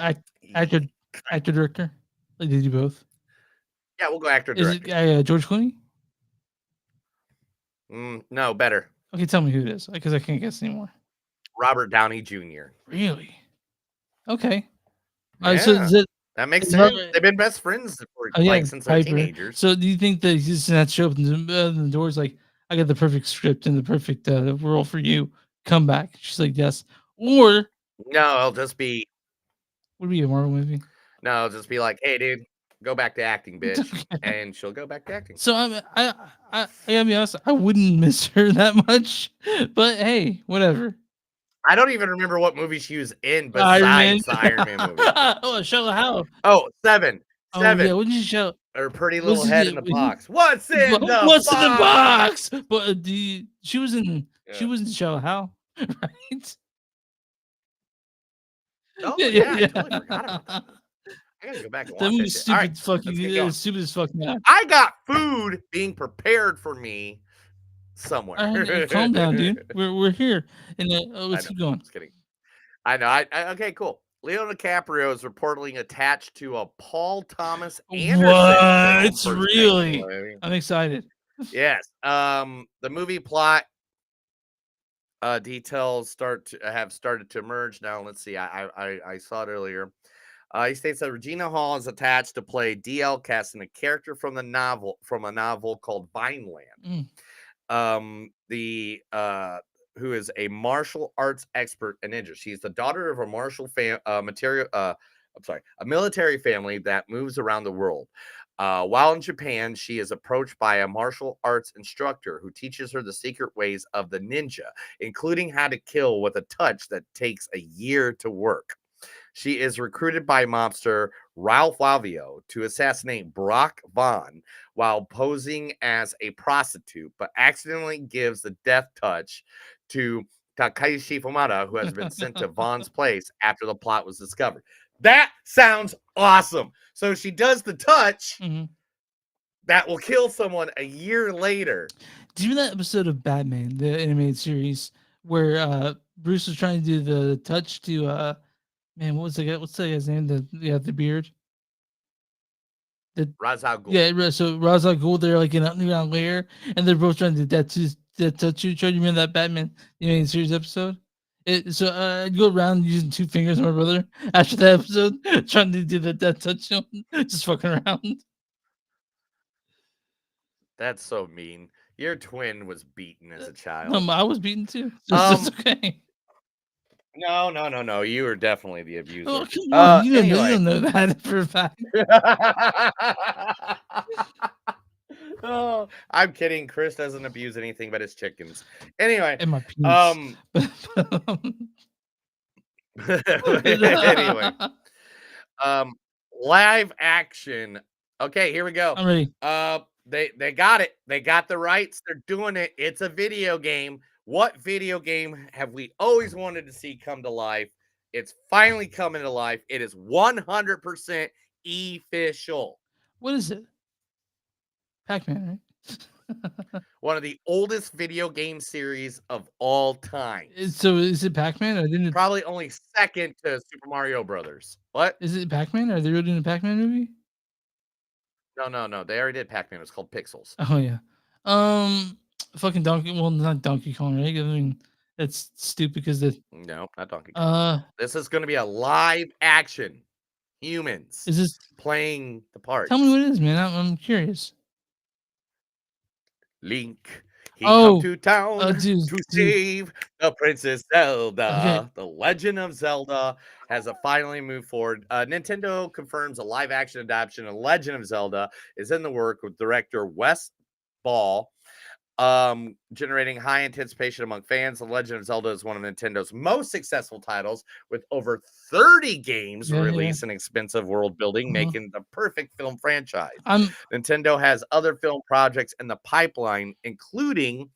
actor, director. Like they do both. Yeah, we'll go actor Is director. it George Clooney? No, better. Okay, tell me who it is, because I can't guess anymore. Robert Downey Jr. Really? Okay. All right, so is it, that makes is sense. Robert- They've been best friends for Oh, yeah, since they're Piper. teenagers. So do you think that he's in that show opens the doors like, I got the perfect script and the perfect role for you. Come back. She's like, yes. Or No, it'll just be would it be a Marvel movie? no, it'll just be like, hey, dude, go back to acting, bitch, and she'll go back to acting. So I gotta be honest, I wouldn't miss her that much. But hey, whatever. I don't even remember what movie she was in besides the Iron Man movie. Oh, Shallow How. Oh, Seven. Oh, yeah, what did you show? Or Pretty Little What's Head it- in the Box. What's in the What's box? in the box? But she was in Shallow How, right? Oh, yeah, I totally forgot about that. I gotta go back and watch That that movie's shit. stupid, All right, let's fucking get going. stupid as fuck now. I got food being prepared for me somewhere. All right, calm down, dude. We're here, and let's keep going. Just kidding. I know. I okay, cool. Leo DiCaprio is reportedly attached to a Paul Thomas Anderson film What? for his Really? next movie. I'm excited. Yes. The movie plot details have started to emerge now. Let's see. I saw it earlier. He states that Regina Hall is attached to play D.L. Casson, a character from a novel called Vineland. Who is a martial arts expert and ninja. She's the daughter of a military family that moves around the world. While in Japan, she is approached by a martial arts instructor who teaches her the secret ways of the ninja, including how to kill with a touch that takes a year to work. She is recruited by mobster Ralph Alvio to assassinate Brock Vaughn while posing as a prostitute, but accidentally gives the death touch to Takashi Fumada, who has been sent to Vaughn's place after the plot was discovered. That sounds awesome. So she does the touch that will kill someone a year later. Do you remember that episode of Batman, the animated series, where Bruce was trying to do the touch to man, what's the guy's name? The beard. Ra's al Ghul. Yeah, so Ra's al Ghul, they're like in an underground lair, and they're both trying to do that touch. You try to remember that Batman animated series episode? So I'd go around using 2 fingers on my brother after that episode, trying to do that touch, just fucking around. That's so mean. Your twin was beaten as a child. I was beaten too. It's okay. No. You were definitely the abuser. Oh, come on. You Anyway. don't know that for a fact. Oh, I'm kidding. Chris doesn't abuse anything but his chickens. Anyway, And my penis. anyway, live action. Okay, here we go. I'm ready. They got it. They got the rights. They're doing it. It's a video game. What video game have we always wanted to see come to life? It's finally coming to life. It is 100% official. What is it? Pac-Man, right? One of the oldest video game series of all time. So is it Pac-Man? Or didn't Probably only second to Super Mario Brothers. What? is it Pac-Man? Are they really doing a Pac-Man movie? No. They already did Pac-Man. It's called Pixels. Oh yeah. Fucking Donkey. Well, not Donkey Kong, right? I mean, that's stupid because the No, not Donkey Kong. This is going to be a live action humans is this? playing the part. Tell me what it is, man. I'm curious. Link, he Oh, come to town dude, to save the Princess Zelda. Okay. The Legend of Zelda has finally moved forward. Nintendo confirms a live-action adaptation of Legend of Zelda is in the work with director Wes Ball, generating high anticipation among fans. The Legend of Zelda is one of Nintendo's most successful titles, with over 30 games released and expensive world building, making the perfect film franchise. Nintendo has other film projects in the pipeline, including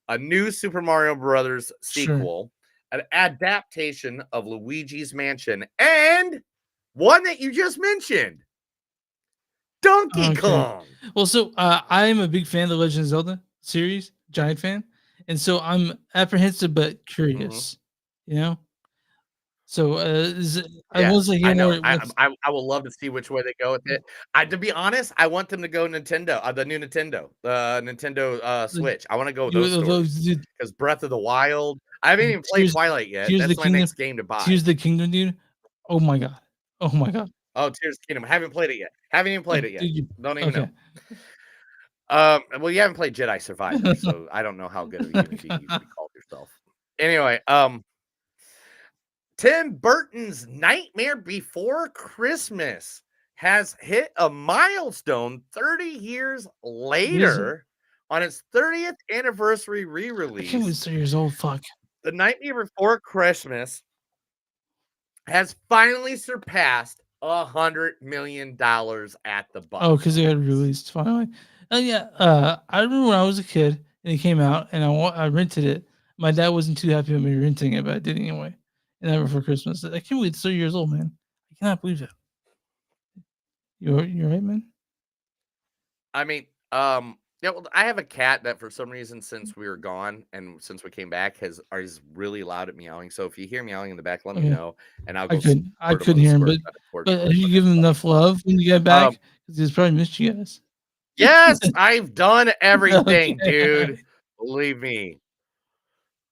a new Super Mario Brothers sequel, an adaptation of Luigi's Mansion, and one that you just mentioned, Donkey Kong. Well, so I'm a big fan of the Legend of Zelda series, giant fan, and so I'm apprehensive but curious. You know, so I was like, I know. I will love to see which way they go with it. To be honest, I want them to go Nintendo, the new Nintendo, Nintendo Switch. I want to go with those stories because Breath of the Wild. I haven't even played Twilight yet. That's my next game to buy. Tears of the Kingdom, dude. Oh my god. Oh my god. Oh, Tears of the Kingdom. I haven't played it yet. Haven't even played it yet. Don't even know. Well, you haven't played Jedi Survivor, so I don't know how good of a human being you can call yourself. Anyway, Tim Burton's Nightmare Before Christmas has hit a milestone 30 years later on its 30th anniversary re-release. I can't believe 30 years old. Fuck. The Nightmare Before Christmas has finally surpassed $100 million at the box. Oh, because it got released finally. I remember when I was a kid and it came out and I rented it. My dad wasn't too happy with me renting it, but I did anyway. And that for Christmas. I can't believe it's 30 years old, man. I cannot believe it. You're right, man. I mean, well, I have a cat that for some reason since we were gone and since we came back is really loud at meowing. So if you hear meowing in the back, let me know, and I'll go. I couldn't hear him, but have you given him enough love when you get back? Because he's probably missed you guys. Yes, I've done everything, dude. Believe me.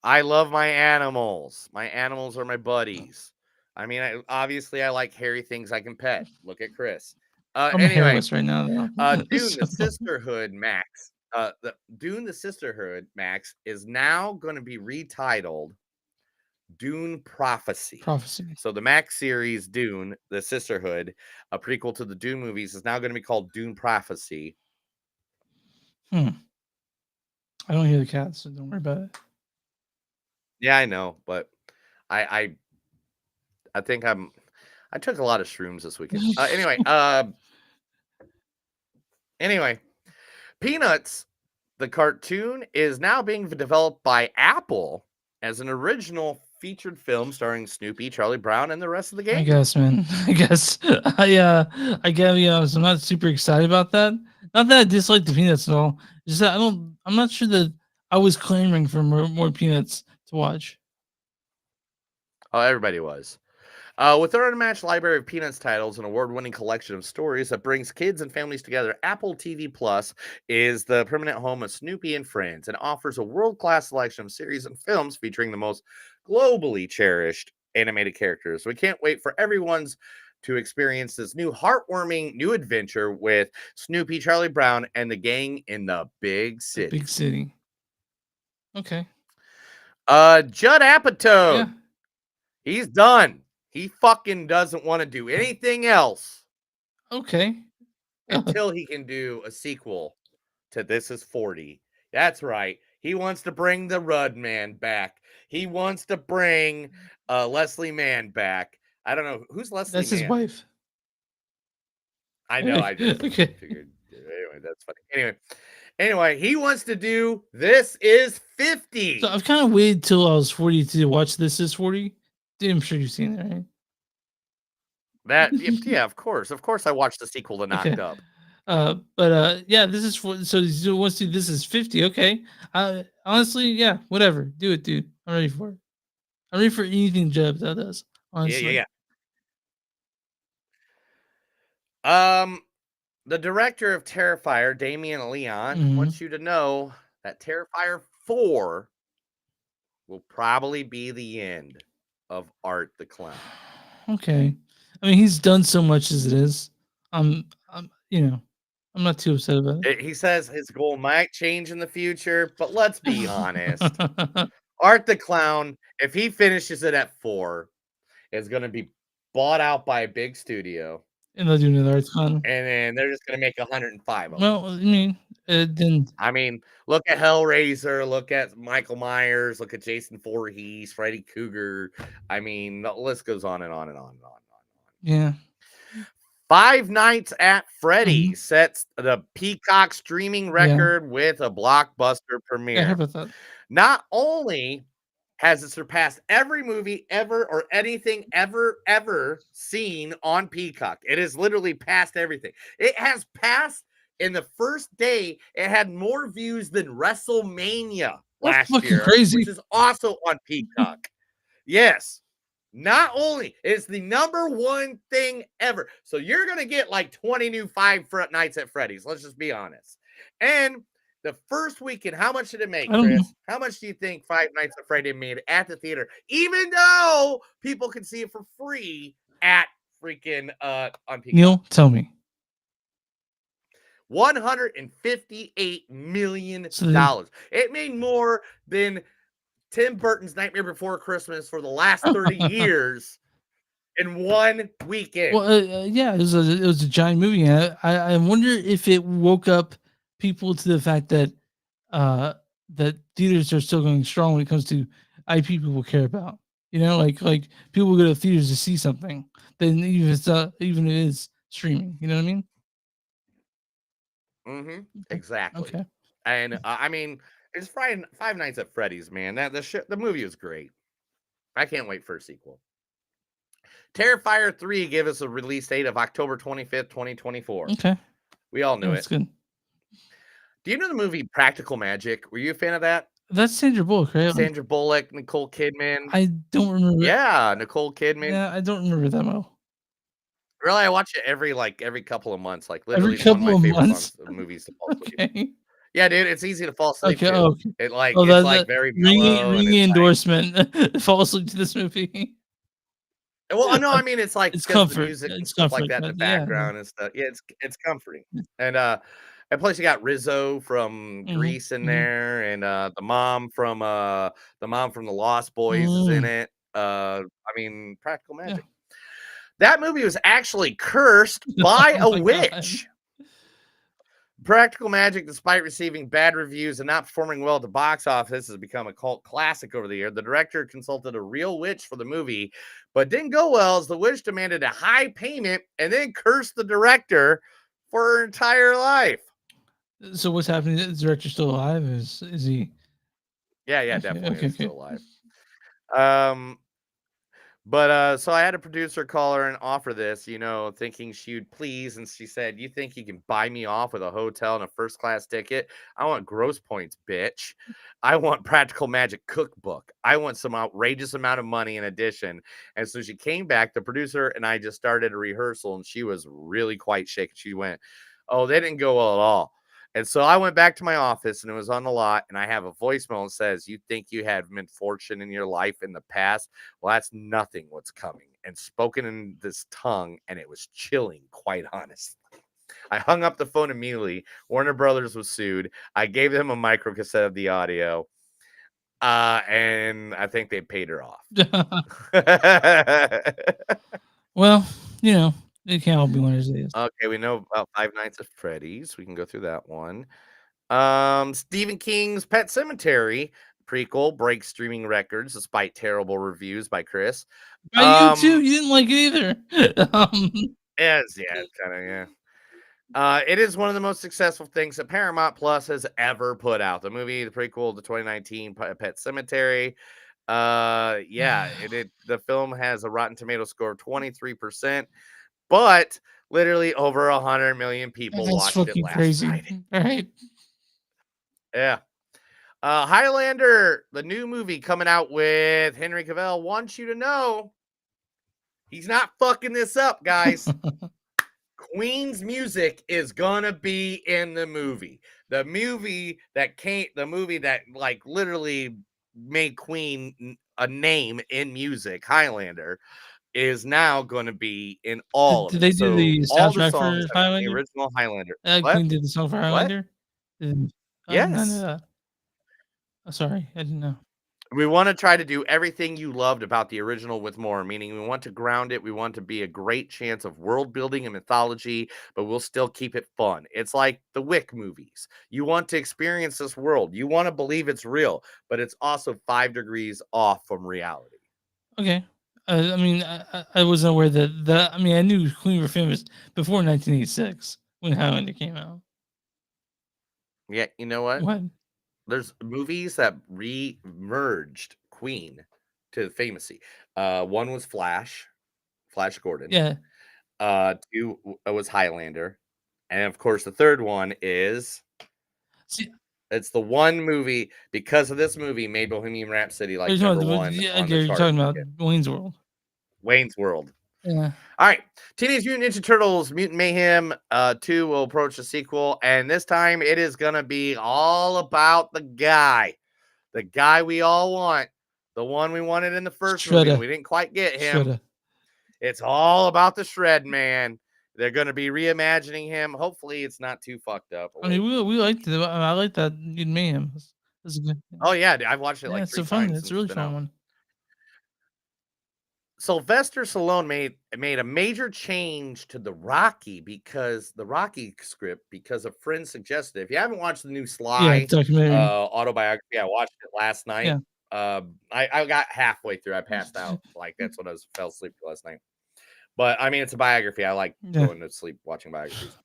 I love my animals. My animals are my buddies. I mean, obviously, I like hairy things I can pet. Look at Chris. Anyway, hairless right now, though. Dune the Sisterhood Max. Dune the Sisterhood Max is now going to be retitled Dune Prophecy. Prophecy. So the Max series Dune, the Sisterhood, a prequel to the Dune movies, is now going to be called Dune Prophecy. I don't hear the cat, so don't worry about it. Yeah, I know, but I think I took a lot of shrooms this weekend. Anyway, Peanuts, the cartoon, is now being developed by Apple as an original featured film starring Snoopy, Charlie Brown, and the rest of the I gang. guess, man. I guess I get, I'm not super excited about that. Not that I dislike the Peanuts at all. Just that I'm not sure that I was clamoring for more Peanuts to watch. Oh, everybody was. With their unmatched library of Peanuts titles, an award-winning collection of stories that brings kids and families together, Apple TV Plus is the permanent home of Snoopy and Friends and offers a world-class selection of series and films featuring the most globally cherished animated characters. We can't wait for everyone's to experience this heartwarming new adventure with Snoopy, Charlie Brown, and the gang in the big city. Big city. Okay. Judd Apatow. Yeah. He's done. He fucking doesn't want to do anything else. Okay. Until he can do a sequel to This Is 40. That's right. He wants to bring the Rudd Man back. He wants to bring Leslie Mann back. I don't know. Who's Leslie That's Mann? his wife. I know. I just Okay. figured. Anyway, that's funny. Anyway, he wants to do This Is 50. So I've kind of waited till I was 40 to watch This Is 40. I'm sure you've seen it, right? Yeah, of course. Of course I watched the sequel to Knocked Okay. Up. Yeah, this is so he wants to do This Is 50. Okay. Honestly, yeah, whatever. Do it, dude. I'm ready for it. I'm ready for anything Judd does. Honestly. Yeah. The director of Terrifier, Damien Leon, wants you to know that Terrifier 4 will probably be the end of Art the Clown. Okay. I mean, he's done so much as it is. I'm not too upset about it. He says his goal might change in the future, but let's be honest. Art the Clown, if he finishes it at 4, is going to be bought out by a big studio. And they'll do another Art Clown. And then they're just going to make 105 of them. Well, I mean, then I mean, look at Hellraiser, look at Michael Myers, look at Jason Voorhees, Freddy Krueger. I mean, the list goes on and on and on and on. Yeah. Five Nights at Freddy's sets the Peacock streaming record with a blockbuster premiere. Yeah, how about that? Not only has it surpassed every movie ever or anything ever seen on Peacock, it has literally passed everything. It has passed in the first day. It had more views than WrestleMania That's last fucking year, crazy. which is also on Peacock. Yes. Not only is the #1 thing ever. So you're going to get like 20 new Five Nights at Freddy's. Let's just be honest. And the first weekend, how much did it make, I don't know. Chris? How much do you think Five Nights at Freddy made at the theater? Even though people can see it for free at freaking on Peacock. Neil, tell me. $158 million. So It made more than Tim Burton's Nightmare Before Christmas for the last 30 years in one weekend. Well, yeah, it was a giant movie. And I wonder if it woke up people to the fact that that theaters are still going strong when it comes to IP people care about. You know, like people go to theaters to see something, then even if it is streaming. You know what I mean? Exactly. Okay. And I mean, it's Five Nights at Freddy's, man. The movie is great. I can't wait for a sequel. Terrifier 3 gave us a release date of October 25th, 2024. Okay. We all knew That's it. good. Do you know the movie Practical Magic? Were you a fan of that? That's Sandra Bullock, right? Sandra Bullock, Nicole Kidman. I don't remember. Yeah, Nicole Kidman. Yeah, I don't remember that well. Really, I watch it every couple of months. Like literally Every couple one of of my favorite months? movies to fall asleep. Okay. Yeah, dude, it's easy to fall asleep Okay. to. Oh, okay. It like Oh, it's that- like that very mellow and ringing it's like- endorsement. Fall asleep to this movie. well, no, I mean it's like It's 'cause comfort. the music and It's stuff like comfort, that in the but yeah. background and stuff. Yeah, it's comforting. And plus you got Rizzo from Grease in there, and the mom from the Lost Boys is in it. Practical Magic. That movie was actually cursed by Oh a my witch. Practical Magic, despite receiving bad reviews and not performing well at the box office, has become a cult classic over the year. The director consulted a real witch for the movie, but didn't go well as the witch demanded a high payment and then cursed the director for her entire life. So what's happening? Is the director still alive? Is he? Yeah, Okay, definitely okay, is still alive. But so I had a producer call her and offer this, thinking she would please. And she said, "You think you can buy me off with a hotel and a first class ticket? I want gross points, bitch. I want Practical Magic cookbook. I want some outrageous amount of money in addition." And so she came back, the producer and I just started a rehearsal, and she was really quite shaken. She went, "Oh, they didn't go well at all." And so I went back to my office, and it was on the lot, and I have a voicemail that says, "You think you had misfortune in your life in the past? Well, that's nothing what's coming." And spoken in this tongue, and it was chilling, quite honestly. I hung up the phone immediately. Warner Brothers was sued. I gave them a micro cassette of the audio, and I think they paid her off. Well, it can't all be one of those days. Okay, we know about Five Nights at Freddy's. We can go through that one. Stephen King's Pet Sematary prequel breaks streaming records despite terrible reviews by Chris. By you too. You didn't like it either. It is one of the most successful things that Paramount Plus has ever put out. The movie, the prequel to 2019 Pet Sematary. The film has a Rotten Tomato score of 23%, but literally over 100 million people watched it last crazy. Friday. All right. Yeah. Highlander, the new movie coming out with Henry Cavill, wants you to know he's not fucking this up, guys. Queen's music is gonna be in the movie. The movie that like literally made Queen a name in music, Highlander, is now going to be in all. Did they do the soundtrack for Highlander? The original Highlander. Queen did the song for Highlander. Yes. Sorry, I didn't know. We want to try to do everything you loved about the original with more, meaning we want to ground it. We want to be a great chance of world building and mythology, but we'll still keep it fun. It's like the Wick movies. You want to experience this world. You want to believe it's real, but it's also 5 degrees off from reality. Okay. I wasn't aware that. I knew Queen were famous before 1986 when Highlander came out. Yeah, you know what? What? There's movies that re-merged Queen to famousy. One was Flash Gordon. Yeah. 2 was Highlander, and of course the third one is. It's the one movie because of this movie made Bohemian Rhapsody like number one. Yeah, you're talking about Wayne's World. Wayne's World. Yeah. All right. Teenage Mutant Ninja Turtles Mutant Mayhem 2 will approach the sequel, and this time it is going to be all about the guy we all want, the one we wanted in the first movie. We didn't quite get him. Shredder. It's all about the Shred Man. They're going to be reimagining him. Hopefully, it's not too fucked up. We liked it. I like that Mutant Mayhem. That's good. Oh yeah, I've watched it like it's 3 fun. times. It's a really fun one. Sylvester Stallone made a major change to the Rocky script because a friend suggested it. If you haven't watched the new Sly autobiography, I watched it last night. Yeah. I got halfway through. I passed out. That's when I fell asleep last night. But it's a biography. I like going to sleep watching biographies.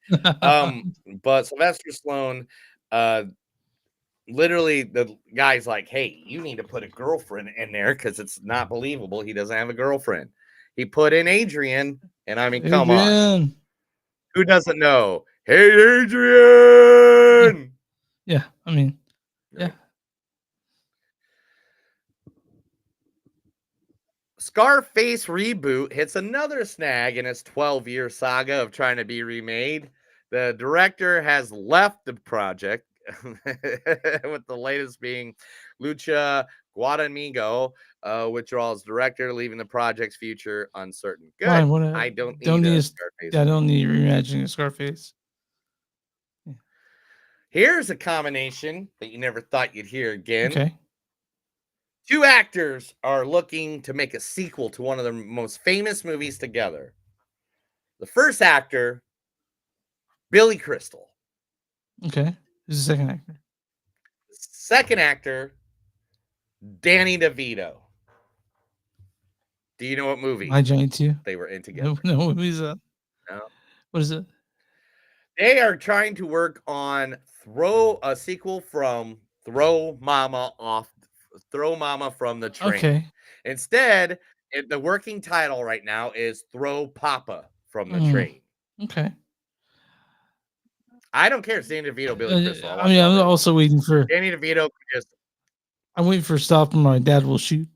But Sylvester Stallone, literally the guy's like, "Hey, you need to put a girlfriend in there because it's not believable he doesn't have a girlfriend." He put in Adrian, and come on, who doesn't know? Hey, Adrian. Yeah, yeah. Scarface reboot hits another snag in its 12-year saga of trying to be remade. The director has left the project, with the latest being Lucha Guadagnino, withdraws director, leaving the project's future uncertain. Good. I don't need a Scarface. I don't need reimagining Scarface. Yeah. Here's a combination that you never thought you'd hear again. Okay. Two actors are looking to make a sequel to one of their most famous movies together. The first actor, Billy Crystal. Okay. Who's the second actor? Second actor, Danny DeVito. Do you know what movie My Giant 2. they were in together? No, what movie is that? No. What is it? They are trying to work on a sequel from Throw Mama from the Train. Okay. Instead, the working title right now is Throw Papa from the Train. Okay. I don't care. It's Danny DeVito, Billy Crystal. I mean, I'm also waiting for. Danny DeVito. I'm waiting for Stop and My Dad Will Shoot.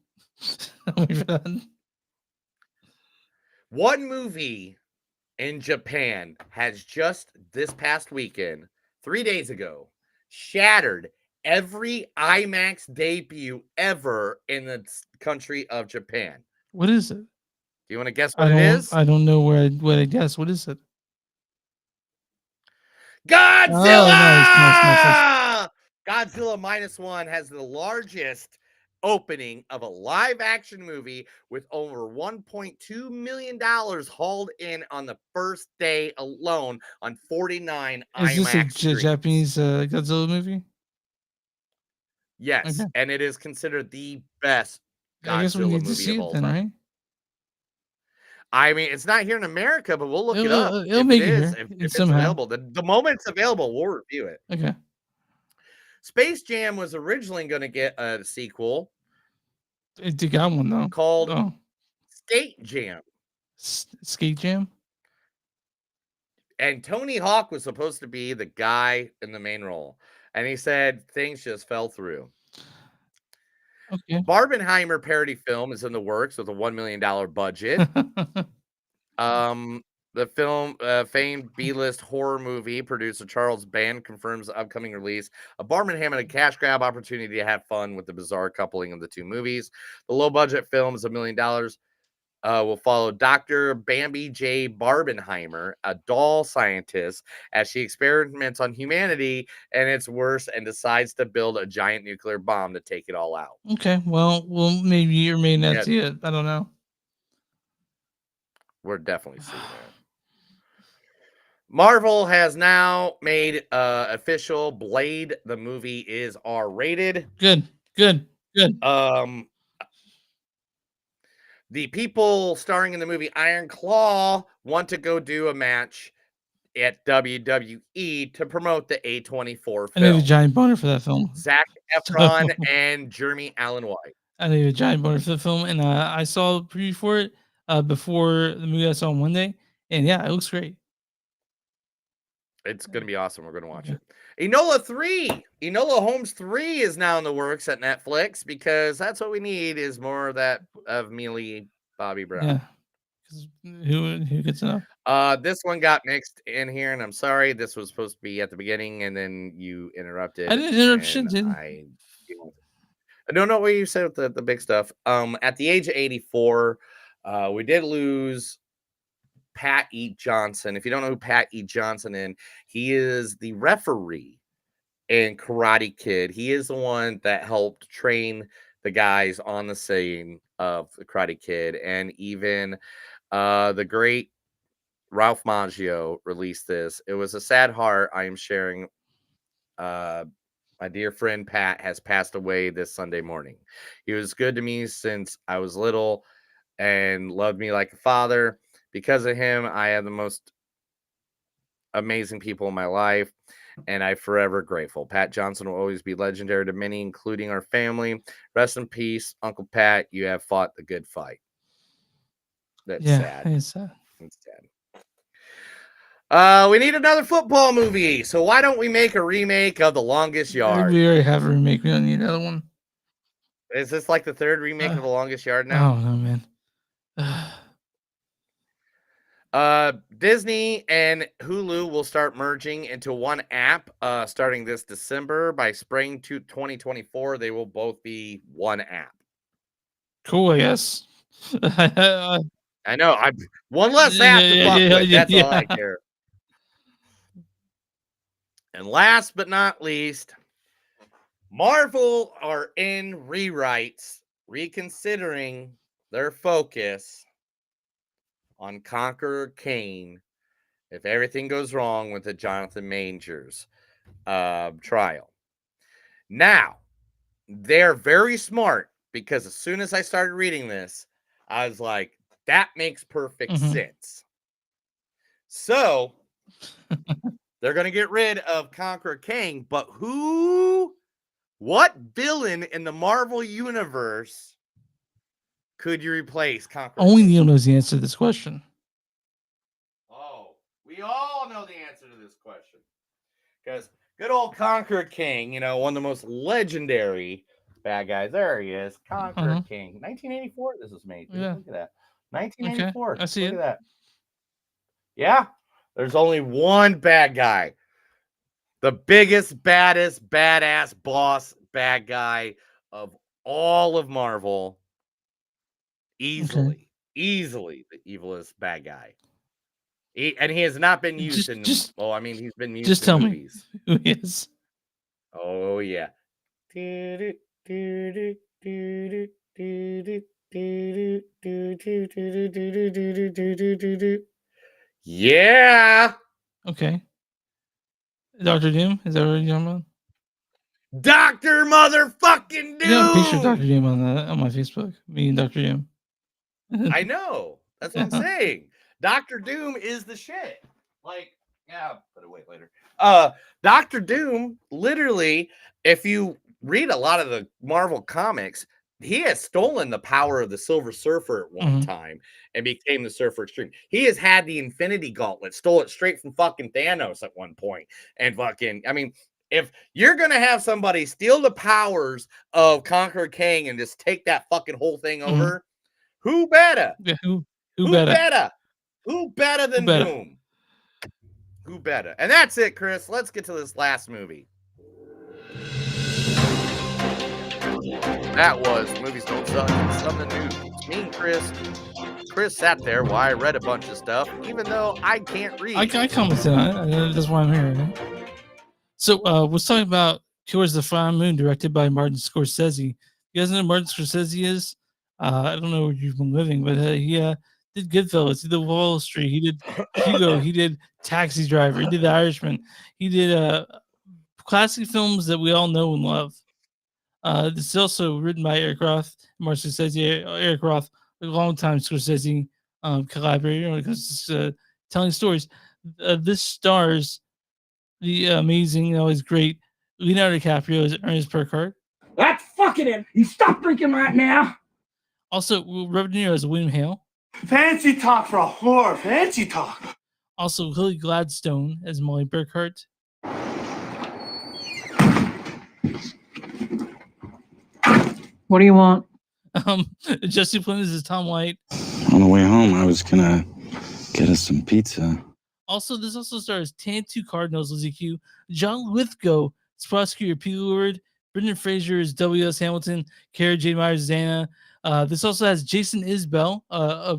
I'm waiting for that. One movie in Japan has just this past weekend, 3 days ago, shattered every IMAX debut ever in the country of Japan. What is it? Do you want to guess what it is? I don't know what I guess. What is it? Godzilla! Oh, nice. Godzilla -1 has the largest opening of a live action movie with over $1.2 million hauled in on the first day alone on 49 Is IMAX this a screens. Japanese Godzilla movie? Yes, Okay. and it is considered the best I guess we Godzilla need to movie see of it all then, time. right? I mean, it's not here in America, but we'll look it up. It'll If make it it is, here if it's somehow. available. The moment it's available, we'll review it. Okay. Space Jam was originally going to get a sequel It got one though. called Oh, Skate Jam. Skate Jam. And Tony Hawk was supposed to be the guy in the main role. And he said things just fell through. Okay. Barbenheimer parody film is in the works with a $1 million budget. The film, famed B-list horror movie producer Charles Band confirms the upcoming release of Barbenheimer, a cash grab opportunity to have fun with the bizarre coupling of the two movies. The low-budget film is $1 million. Will follow Dr. Bambi J. Barbenheimer, a doll scientist, as she experiments on humanity and its worst and decides to build a giant nuclear bomb to take it all out. Okay. Well, maybe or may not Yeah. see it. I don't know. We're definitely seeing that. Marvel has now made official Blade the movie is R-rated. Good. The people starring in the movie Iron Claw want to go do a match at WWE to promote the A24 I have a film. giant boner for that film. Zac Efron and Jeremy Allen White. I have a giant boner for the film, and I saw a preview for it before the movie I saw on Monday, and yeah, it looks great. It's going to be awesome. We're going to watch it. Enola Holmes 3 is now in the works at Netflix because that's what we need is more of that of Millie Bobby Brown. Yeah. 'Cause who gets enough? This one got mixed in here, and I'm sorry. This was supposed to be at the beginning, and then you interrupted. I didn't interrupt shit, and dude. I don't know what you said with the big stuff. At the age of 84, we did lose Pat E. Johnson. If you don't know who Pat E. Johnson is, he is the referee in Karate Kid. He is the one that helped train the guys on the scene of the Karate Kid, and even the great Ralph Macchio released this. It was a sad heart I am sharing. My dear friend Pat has passed away this Sunday morning. He was good to me since I was little and loved me like a father. Because of him, I have the most amazing people in my life, and I'm forever grateful. Pat Johnson will always be legendary to many, including our family. Rest in peace, Uncle Pat. You have fought the good fight. That's sad. It's sad. It's sad. We need another football movie, so why don't we make a remake of The Longest Yard? We already have a remake. We don't need another one. Is this like the third remake of The Longest Yard now? Oh no, man. Disney and Hulu will start merging into one app starting this December. By spring 2024, they will both be one app. Cool, I guess. I know. I'm one less app to fuck with. That's all I care. And last but not least, Marvel are in rewrites reconsidering their focus on Conqueror Kane if everything goes wrong with the Jonathan Majors trial. Now, they're very smart because as soon as I started reading this, I was like, that makes perfect sense. So they're going to get rid of Conqueror Kane, but what villain in the Marvel universe could you replace Conqueror Only Kane? Neil knows the answer to this question. Oh, we all know the answer to this question. Because good old Conqueror King, you know, one of the most legendary bad guys. There he is, Conqueror King. 1984, this was made. Yeah. Look at that. 1984. Okay, I see Look it. at that. Yeah, there's only one bad guy. The biggest, baddest, badass boss bad guy of all of Marvel. Easily the evilest bad guy. And he has not been used in. He's been used. Just in tell movies. me who he is. Oh yeah. Yeah. Okay. Dr. Doom? Is that what you're talking about? Dr. Motherfucking Doom. I got a picture of Dr. Doom on my Facebook. Me and Dr. Doom. I know. That's what I'm saying. Dr. Doom is the shit. Like, yeah, I'll put it away later. Dr. Doom, literally, if you read a lot of the Marvel comics, he has stolen the power of the Silver Surfer at one time and became the Surfer Extreme. He has had the Infinity Gauntlet, stole it straight from fucking Thanos at one point. And fucking, I mean, if you're going to have somebody steal the powers of Conqueror King and just take that fucking whole thing over, who better? Yeah, who better? better? Who better than Doom? Who better? And that's it, Chris. Let's get to this last movie. That was Movies Don't Suck. Something new. Me and Chris sat there while I read a bunch of stuff, even though I can't read. I commented on it. That's why I'm here. Right? So we're talking about Towards the Flower Moon, directed by Martin Scorsese. You guys know who Martin Scorsese is? I don't know where you've been living, but he did Goodfellas, he did Wall Street, he did Hugo, he did Taxi Driver, he did The Irishman, he did classic films that we all know and love. This is also written by Eric Roth, Martin Scorsese. Eric Roth, a long-time Scorsese collaborator when it comes to telling stories. This stars the amazing, always great Leonardo DiCaprio as Ernest Burkhart. That's fucking it. You stop drinking right now. Also, Robert De Niro as William Hale. Fancy talk for a whore. Fancy talk. Also, Lily Gladstone as Molly Burkhart. What do you want? Jesse Plemons as Tom White. On the way home, I was gonna get us some pizza. Also, this also stars Tantu Cardinals Lizzie Q, John Lithgow as Prosecutor P. Lord, Brendan Fraser as W.S. Hamilton, Cara Jade Myers as Anna. This also has Jason Isbell, a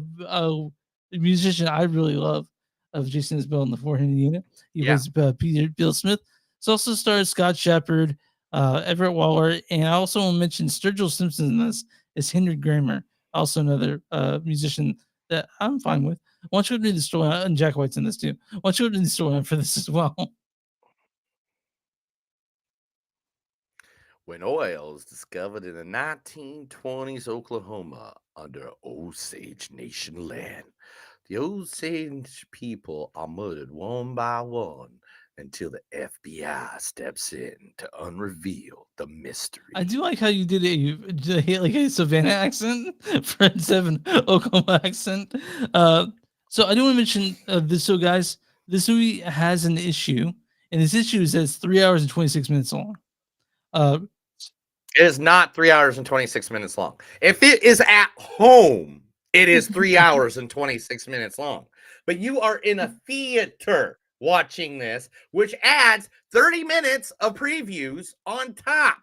musician I really love, of Jason Isbell in the Four-Handed Unit. He plays Peter Bill Smith. This also stars Scott Shepard, Everett Waller, and I also want to mention Sturgill Simpson in this is Henry Grammer, also another musician that I'm fine with. Why don't you read the story? And Jack White's in this too. Why don't you read the story for this as well? When oil is discovered in the 1920s Oklahoma under Osage Nation land, the Osage people are murdered one by one until the FBI steps in to unreveal the mystery. I do like how you did a Savannah accent for instead of an Oklahoma accent. So I do want to mention this. So guys, this movie has an issue, and this issue is that it's 3 hours and 26 minutes long. It is not 3 hours and 26 minutes long. If it is at home, it is 3 hours and 26 minutes long. But you are in a theater watching this, which adds 30 minutes of previews on top.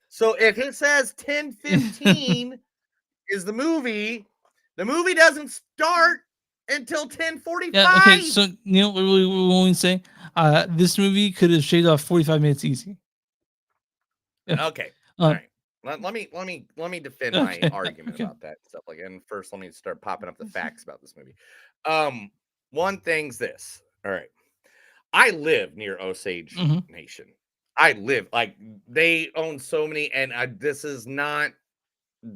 So if it says 10:15 is the movie doesn't start until 10:45. Yeah, okay, so Neil, what we want to say, this movie could have shaved off 45 minutes easy. Okay. All right. let me defend my Okay. argument Okay. about that stuff. Like, and first, let me start popping up the facts about this movie. One thing's this. All right, I live near Osage Mhm. Nation. I live like they own so many, and this is not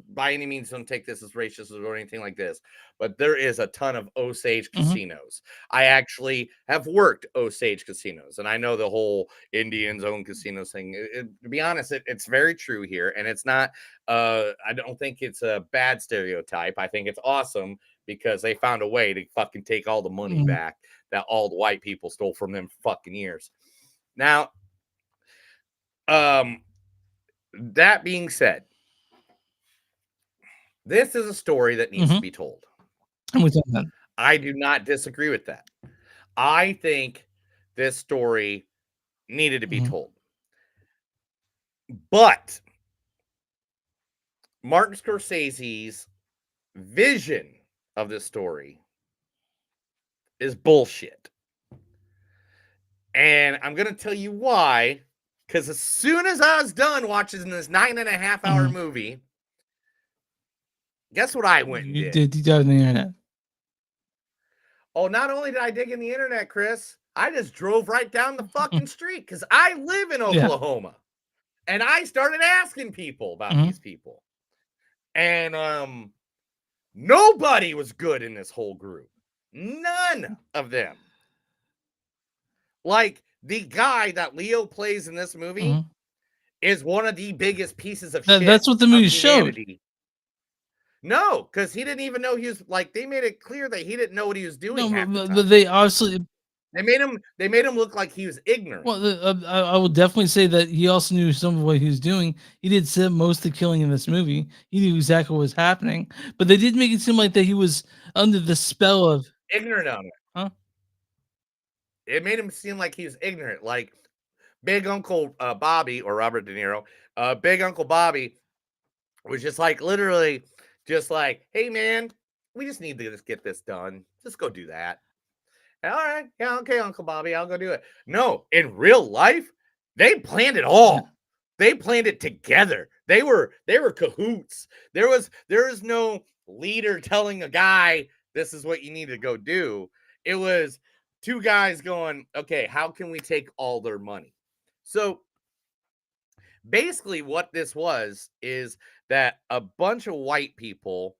by any means, don't take this as racist or anything like this, but there is a ton of Osage Mhm. casinos. I actually have worked Osage casinos, and I know the whole Indians own casinos thing. To be honest, it's very true here, and it's not. I don't think it's a bad stereotype. I think it's awesome because they found a way to fucking take all the money Mhm. back that all the white people stole from them fucking years. Now, that being said, this is a story that needs to Mhm. be told. I'm with you on that. I do not disagree with that. I think this story needed to be Mhm. told. But Martin Scorsese's vision of this story is bullshit. And I'm going to tell you why. Because as soon as I was done watching this 9.5-hour Mhm. movie, guess what I went and You did? did deep dive on the internet. Oh, not only did I dig in the internet, Chris, I just drove right down the fucking street because I live in Yeah. Oklahoma. And I started asking people about Mhm. these people. And nobody was good in this whole group. None of them. Like the guy that Leo plays in this movie Mhm. is one of the biggest pieces of That- shit. that's what the of movie showed. humanity. No, because he didn't even know he was like they made it clear that he didn't know what he was doing No, half the but time. they obviously. They made him look like he was ignorant. Well, I would definitely say that he also knew some of what he was doing. He did most of the killing in this movie. He knew exactly what was happening, but they did make it seem like that he was under the spell of. Ignorant on it. Huh? It made him seem like he was ignorant. Like Big Uncle Bobby or Robert De Niro, Big Uncle Bobby was just like literally just like, hey man, we just need to just get this done. Just go do that. All right, yeah, okay, Uncle Bobby, I'll go do it. No, in real life, they planned it all. Yeah. They planned it together. They were cahoots. There was no leader telling a guy this is what you need to go do. It was two guys going, okay, how can we take all their money? So basically what this was is that a bunch of white people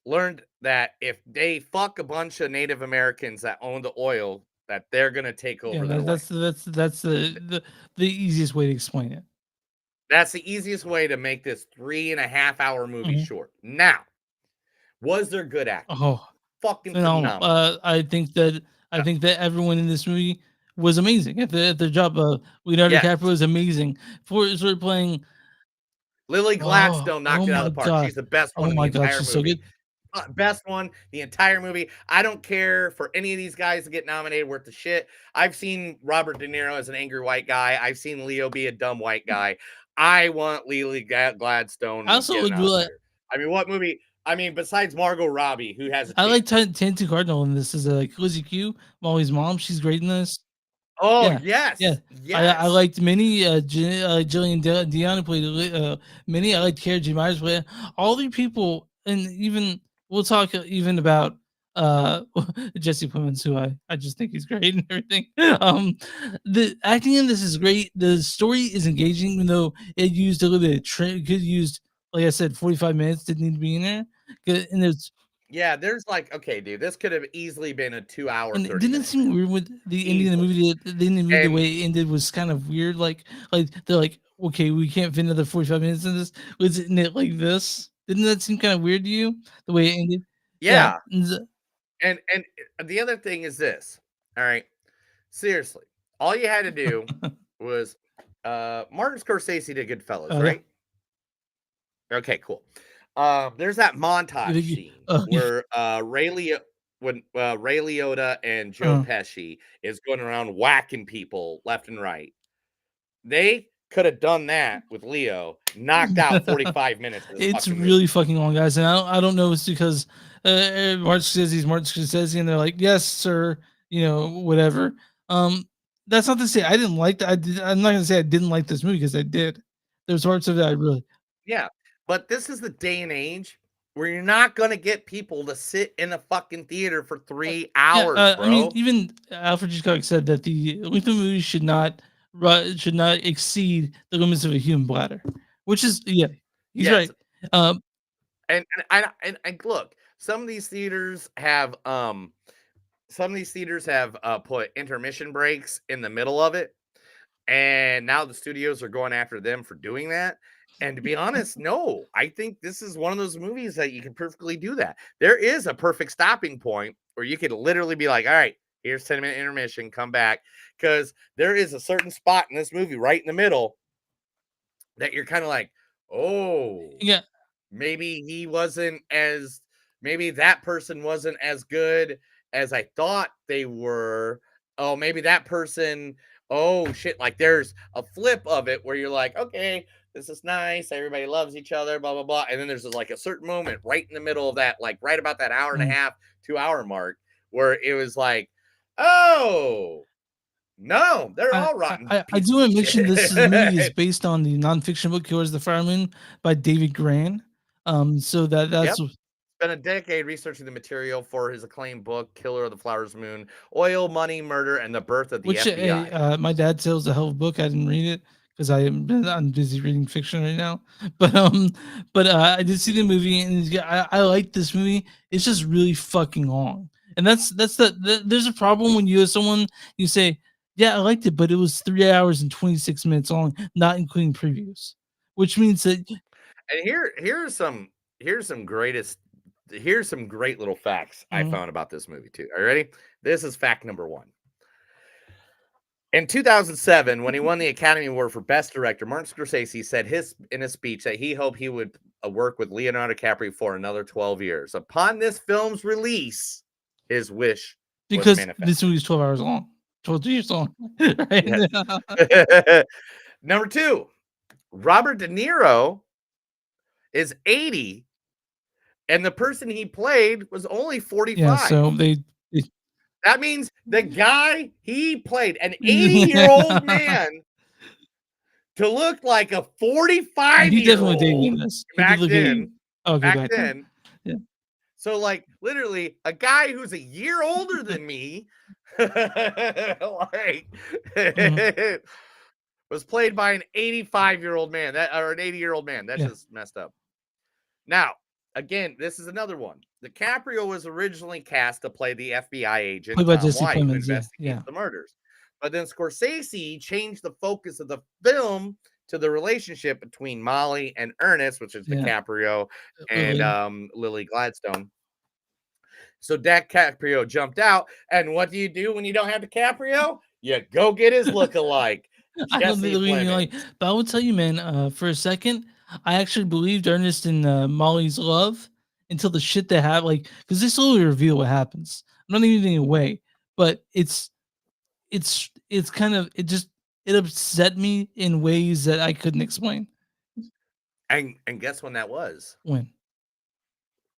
learned that if they fuck a bunch of Native Americans that own the oil, that they're gonna take over Yeah, their that's life. that's the easiest way to explain it. That's the easiest way to make this 3.5-hour movie Mhm. short. Now, was there good acting? Oh, Fucking phenomenal. phenomenal. I think that everyone in this movie was amazing at their job. Leonardo Yes. DiCaprio was amazing for sort of playing. Lily Gladstone knocked Oh it out my of the park. god! She's the best one Oh in the my god, entire she's so movie. good. Best one, the entire movie. I don't care for any of these guys to get nominated worth of shit. I've seen Robert De Niro as an angry white guy. I've seen Leo be a dumb white guy. I want Lily Gladstone I also getting would out like. here. I mean, what movie? I mean, besides Margot Robbie, who has a I like chance? Tantu Cardinal in this as like Lizzie Q, Molly's mom. She's great in this. Oh, Yeah, yes. yeah. Yes. I liked Minnie, Jillian Dion played Minnie. I liked Cara J. Myers play all the people, and even we'll talk even about uh Jesse Plemons, who I just think he's great and everything. The acting in this is great. The story is engaging, even though it used a little bit of could used, like I said, 45 minutes didn't need to be in there. And there's Yeah, there's like, okay, dude, this could have easily been a 2-hour, and it 30 didn't minute seem movie. weird with the ending of the Easily. movie. The ending of the movie, the And way it ended was kind of weird. Like they're like, okay, we can't fit another 45 minutes in this. Was it in it like this? Didn't that seem kind of weird to you? The way it ended? Yeah. yeah, and the other thing is this. All right. Seriously. All you had to do was Martin Scorsese did Goodfellas, Yeah. right? Okay, cool. There's that montage scene where Ray Liotta and Joe Pesci is going around whacking people left and right. They could have done that with Leo, knocked out 45 minutes of this It's fucking really movie. fucking long, guys, and I don't know if it's because Martin Scorsese, and they're like, yes, sir, whatever. That's not to say I didn't like that. I'm not gonna say I didn't like this movie because I did. There's parts of it I really. Yeah, but this is the day and age where you're not gonna get people to sit in a fucking theater for 3 Yeah, hours, I mean, bro. even Alfred Hitchcock said that the length of the movie should not exceed the limits of a human bladder, which is yeah, he's Yes, right. Um, and look, some of these theaters have put intermission breaks in the middle of it, and now the studios are going after them for doing that. And to be honest, no, I think this is one of those movies that you can perfectly do that. There is a perfect stopping point where you could literally be like, all right, here's 10-minute intermission, come back. Because there is a certain spot in this movie right in the middle that you're kind of like, oh, yeah, maybe that person wasn't as good as I thought they were. Oh, maybe that person, oh shit, like there's a flip of it where you're like, okay, this is nice, everybody loves each other, blah blah blah. And then there's like a certain moment right in the middle of that, like right about that hour and a mm. half, 2 hour mark, where it was like, oh no, they're all rotten. I do want to mention this movie is Shit. based on the nonfiction book Killers of the Flower Moon by David Gran. So that's Yep. Spent a decade researching the material for his acclaimed book, Killer of the Flowers Moon, Oil, Money, Murder, and the Birth of the which FBI. my dad said was a hell of a book. I didn't read it because I'm busy reading fiction right now. But I did see the movie and I like this movie. It's just really fucking long, and there's a problem when you as someone you say, yeah, I liked it, but it was 3 hours and 26 minutes long, not including previews, which means that And here's some great little facts I Mhm. found about this movie too. Are you ready? This is fact number 1. In 2007, when he won the Academy Award for Best Director, Martin Scorsese said in his speech that he hoped he would work with Leonardo DiCaprio for another 12 years. Upon this film's release, his wish was because manifested. this movie is 12 hours long, 12 years long, right? Yes. Number 2, Robert De Niro is 80, and the person he played was only 45. Yeah, so they That means the guy he played, an 80-year-old man, to look like a 45-year-old he definitely did in this. He back did look then. 80. Okay, Back then. Yeah. So, like, literally, a guy who's a year older than me, like, was played by an 85-year-old man, or an 80-year-old man. That's Yeah. just messed up. Now, again, this is another one. DiCaprio was originally cast to play the FBI agent Played by Tom Jesse White, who Plemons, investigates yeah. the murders. But then Scorsese changed the focus of the film to the relationship between Molly and Ernest, which is Yeah. DiCaprio and Lily. Lily Gladstone. So DiCaprio jumped out, and what do you do when you don't have DiCaprio? You go get his lookalike, I don't Jesse believe you, Plemons. but I will tell you, man. For a second, I actually believed Ernest and Molly's love until the shit that happened. Because they slowly reveal what happens. I'm not giving anything away, but it's kind of it upset me in ways that I couldn't explain. And guess when that was? When?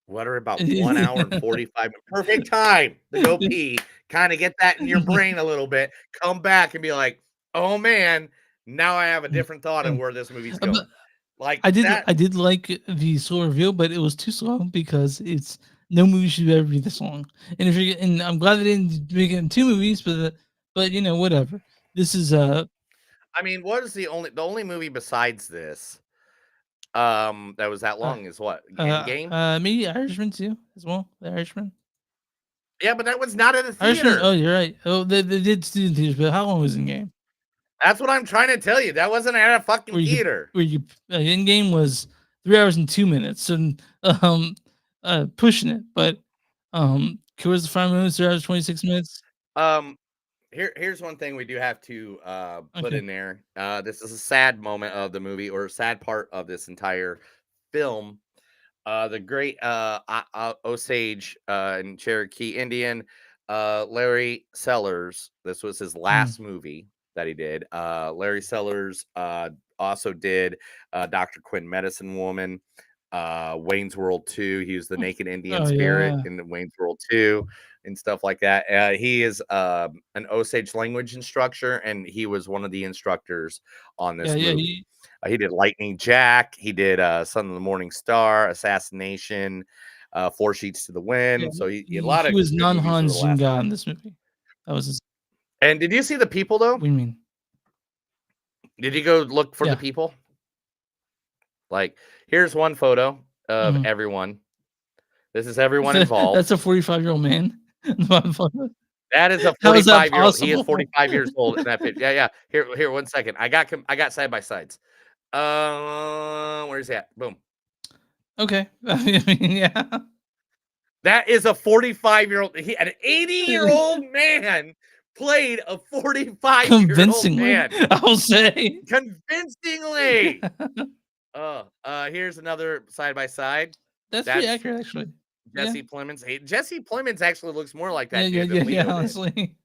What are about 1 hour and 45 minutes? Perfect time to go pee, kind of get that in your brain a little bit, come back and be like, oh man, now I have a different thought of where this movie's going. Like I that. did like the slow reveal, but it was too slow because no movie should ever be this long. And I'm glad they didn't make it in 2 movies, but you know, whatever. This is I mean, what is the only movie besides this that was that long is what? Endgame? Maybe Irishman too as well. The Irishman. Yeah, but that was not at a Irishman. theater. Oh, you're right. Oh, they did do in theaters, but how long was Endgame? That's what I'm trying to tell you. That wasn't at a fucking theater. Endgame was 3 hours and 2 minutes, and pushing it, but Killers of the Flower Moon 3 hours 26 minutes. Here's one thing we do have to put Okay. in there. This is a sad moment of the movie, or a sad part of this entire film. The great Osage and Cherokee Indian Larry Sellers. This was his last movie that he did. Larry Sellers also did Dr. Quinn Medicine Woman, Wayne's World 2. He was the Naked Indian Spirit in Wayne's World 2 and stuff like that. He is an Osage language instructor, and he was one of the instructors on this movie. He did Lightning Jack. He did Son of the Morning Star, Assassination, Four Sheets to the Wind. Yeah, So he a lot he of was good movies over non-Han the last. Zunga in this movie. That was his. And did you see The People though? What do you mean? Did you go look for Yeah. The People? Like, here's one photo of Mhm. everyone. This is everyone involved. That's a 45-year-old man. That is a How is that 45-year-old. He is possible? 45 years old in that picture. Yeah. Here, 1 second. I got side by sides. Where's that? Boom. Okay. I mean, yeah. That is a 45-year-old. An 80-year-old man played a 45-year-old Convincingly, man. I'll say. Convincingly. Here's another side by side. That's pretty accurate, actually. Jesse Plemons. Hey, Jesse Plemons actually looks more like that Yeah, dude than Leo did. honestly.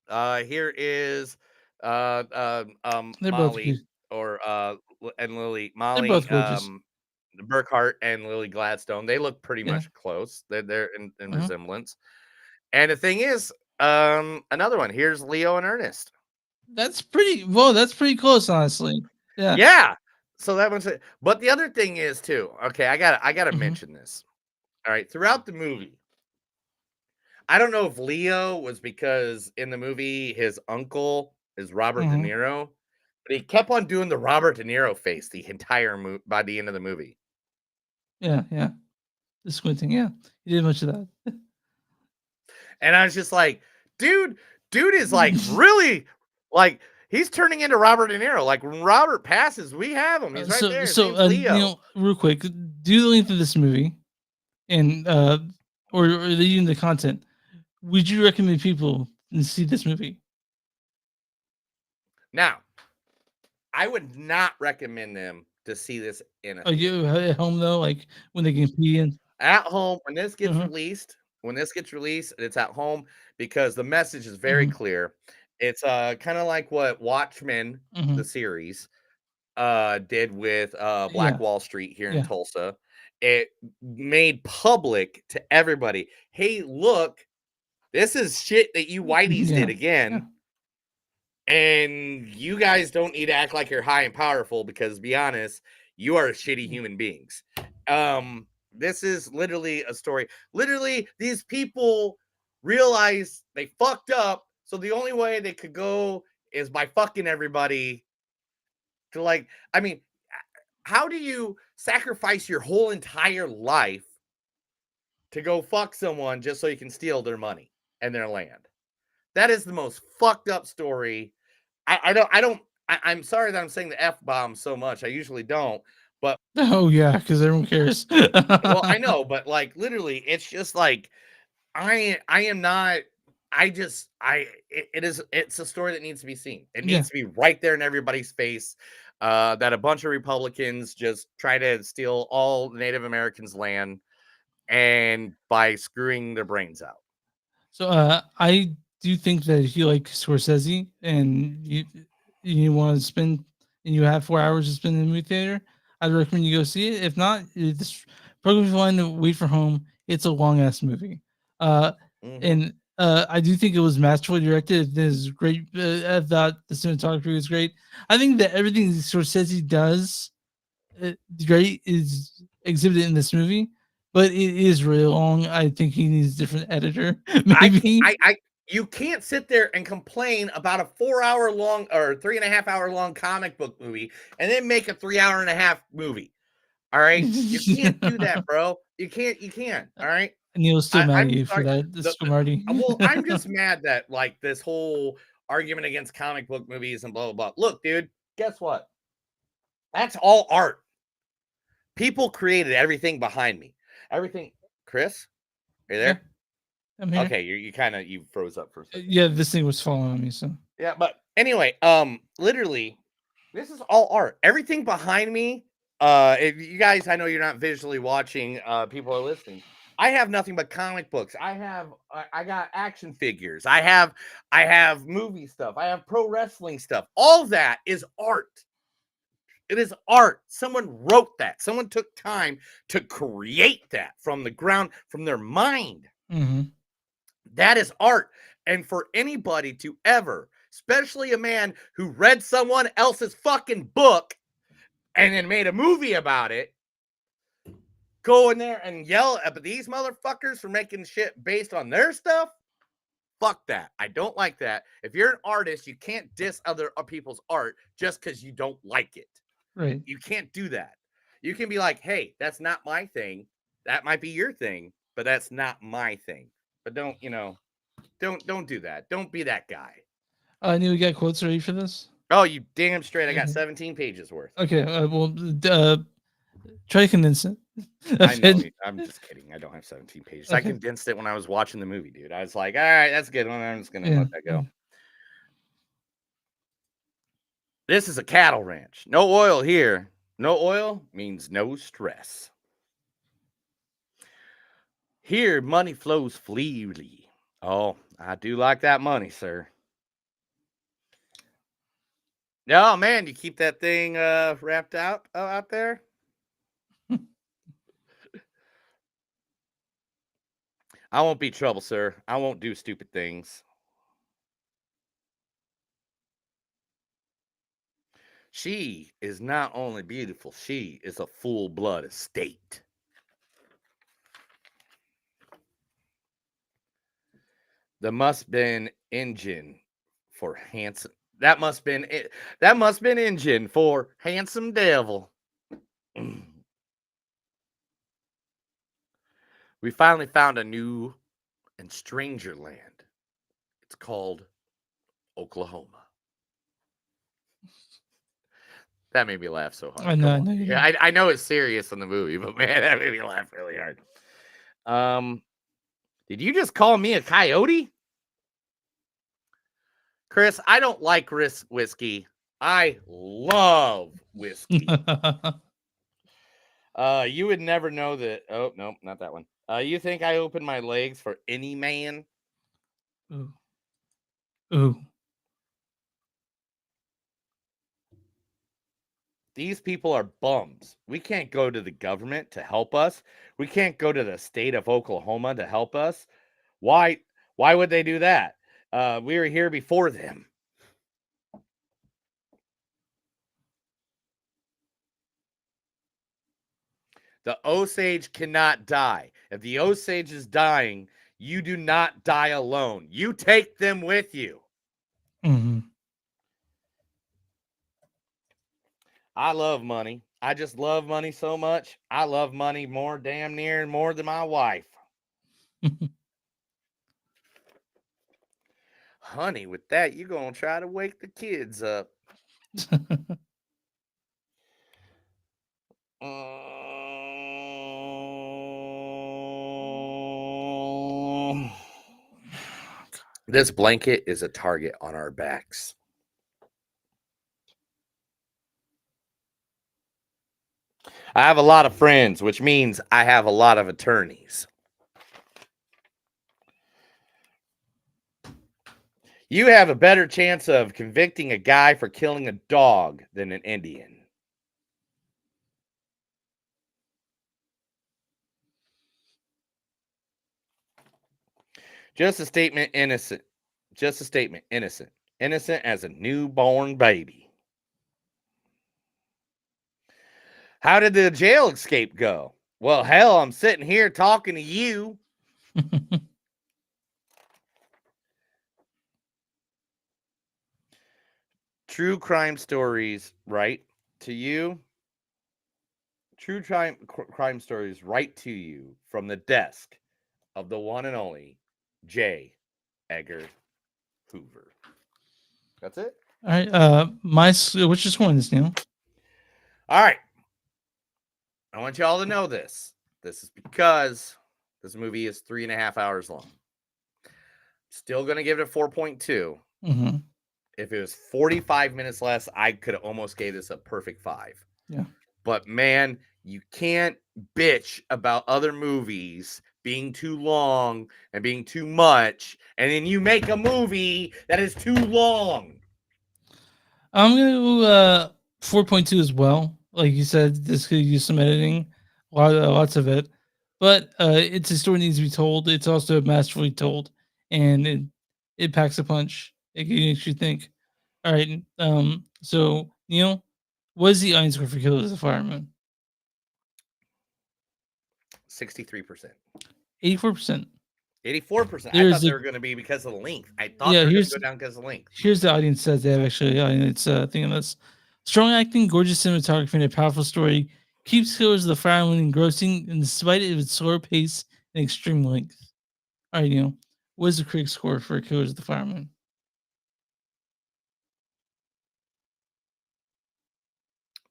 Here is They're both Molly cute. and Lily. Molly both gorgeous. Burkhart and Lily Gladstone. They look pretty Yeah. much close. They're in Uh-huh. resemblance. And the thing is, another one. Here's Leo and Ernest. That's pretty close, honestly. Yeah. Yeah. So that one's it. But the other thing is too. Okay, I gotta Mhm. mention this. All right, throughout the movie, I don't know if Leo was because in the movie his uncle is Robert Mhm. De Niro, but he kept on doing the Robert De Niro face the entire by the end of the movie. Yeah. The squinting, yeah. He did much of that. And I was just like, dude is like really like he's turning into Robert De Niro. Like when Robert passes, we have him. He's right there. His name's Leo. You know, real quick, do the length of this movie, and or even the content. Would you recommend people to see this movie? Now, I would not recommend them to see this in a Are you at home though? Like when they can pee in? at home when this gets Mhm. released. When this gets released, it's at home because the message is very Mhm. clear. It's kind of like what Watchmen, Mhm. the series, did with Black Yeah. Wall Street here in Yeah. Tulsa. It made public to everybody, hey, look, this is shit that you whiteys Yeah. did again. And you guys don't need to act like you're high and powerful because, to be honest, you are shitty human beings. This is literally a story. Literally, these people realize they fucked up. So the only way they could go is by fucking everybody. To like, I mean, how do you sacrifice your whole entire life to go fuck someone just so you can steal their money and their land? That is the most fucked up story. I'm sorry that I'm saying the F-bomb so much. I usually don't, but Oh yeah, because everyone cares. well, I know, but like literally, it's just like it's a story that needs to be seen. It Yeah. needs to be right there in everybody's face. That a bunch of Republicans just try to steal all Native Americans' land and by screwing their brains out. So I do think that if you like Scorsese and you want to spend and you have 4 hours to spend in the movie theater, I'd recommend you go see it. If not, it's probably fine to wait for home. It's a long ass movie. And I do think it was masterfully directed. It is great. I thought the cinematography was great. I think that everything Scorsese does great is exhibited in this movie, but it is really long. I think he needs a different editor. Maybe. You can't sit there and complain about a 4 hour long or 3.5 hour long comic book movie and then make a 3 hour and a half movie. All right. You can't do that, bro. You can't. All right. Neil's still mad I'm at you for sorry, that. This is Marty. Well, I'm just mad that like this whole argument against comic book movies and blah, blah, blah. Look, dude, guess what? That's all art. People created everything behind me. Everything. Chris, are you there? I'm here. Okay, you froze up for a second. Yeah, this thing was falling on me. So Yeah, but anyway, literally, this is all art. Everything behind me. If you guys, I know you're not visually watching. People are listening. I have nothing but comic books. I got action figures. I have movie stuff. I have pro wrestling stuff. All that is art. It is art. Someone wrote that. Someone took time to create that from the ground, from their mind. mm-hmm. That is art. And for anybody to ever especially a man who read someone else's fucking book and then made a movie about it, go in there and yell at these motherfuckers for making shit based on their stuff. Fuck that. I don't like that. If you're an artist, you can't diss other people's art just because you don't like it. Right. You can't do that. You can be like, hey, that's not my thing. That might be your thing, but that's not my thing. But don't do that. Don't be that guy. I knew we got quotes ready for this. Oh, you damn straight. I got 17 pages worth. Okay. Try to condense it. I know. I'm just kidding. I don't have 17 pages. I condensed it when I was watching the movie, dude. I was like, all right, that's a good one. I'm just going to let that go. This is a cattle ranch. No oil here. No oil means no stress. Here, money flows freely. Oh, I do like that money, sir. Oh, man, you keep that thing wrapped out there? I won't be trouble, sir. I won't do stupid things. She is not only beautiful, she is a full-blood estate. There must been engine for handsome. That must been engine for handsome devil. We finally found a new and stranger land. It's called Oklahoma. That made me laugh so hard. I know. Yeah, I know it's serious in the movie, but man, that made me laugh really hard. Did you just call me a coyote? Chris, I don't like whiskey. I love whiskey. You would never know that. Oh, no, not that one. You think I open my legs for any man? Ooh. These people are bums. We can't go to the government to help us. We can't go to the state of Oklahoma to help us. Why would they do that? We were here before them. The Osage cannot die. If the Osage is dying, you do not die alone. You take them with you. Mm-hmm. I love money. I just love money so much. I love money damn near more than my wife. Honey, with that, you're going to try to wake the kids up. This blanket is a target on our backs. I have a lot of friends, which means I have a lot of attorneys. You have a better chance of convicting a guy for killing a dog than an Indian. Just a statement, innocent. Just a statement, innocent. Innocent as a newborn baby. How did the jail escape go? Well, hell, I'm sitting here talking to you. True crime stories, right to you. True crime stories, right to you from the desk of the one and only J. Edgar Hoover. That's it. All right. What's your score on this, Neil? All right. I want y'all to know this. This is because this movie is 3.5 hours long. Still going to give it a 4.2. Mm-hmm. If it was 45 minutes less, I could have almost gave this a perfect 5. Yeah. But man, you can't bitch about other movies being too long and being too much, and then you make a movie that is too long. I'm gonna go 4.2 as well. Like you said, this could use some editing, lots of it. But it's a story that needs to be told. It's also masterfully told, and it packs a punch. It makes you think. All right. So Neil, what is the audience score for Killers of the Flower Moon? 63%. 84%. 84%. I There's thought they a- were going to be because of the length. I thought Yeah, they were going here's- to go down because of the length. Here's the audience says they have actually it's thing on this. Strong acting, gorgeous cinematography, and a powerful story keeps Killers of the Flower Moon engrossing in spite of its slower pace and extreme length. All right, Neil, what is the critic score for Killers of the Flower Moon?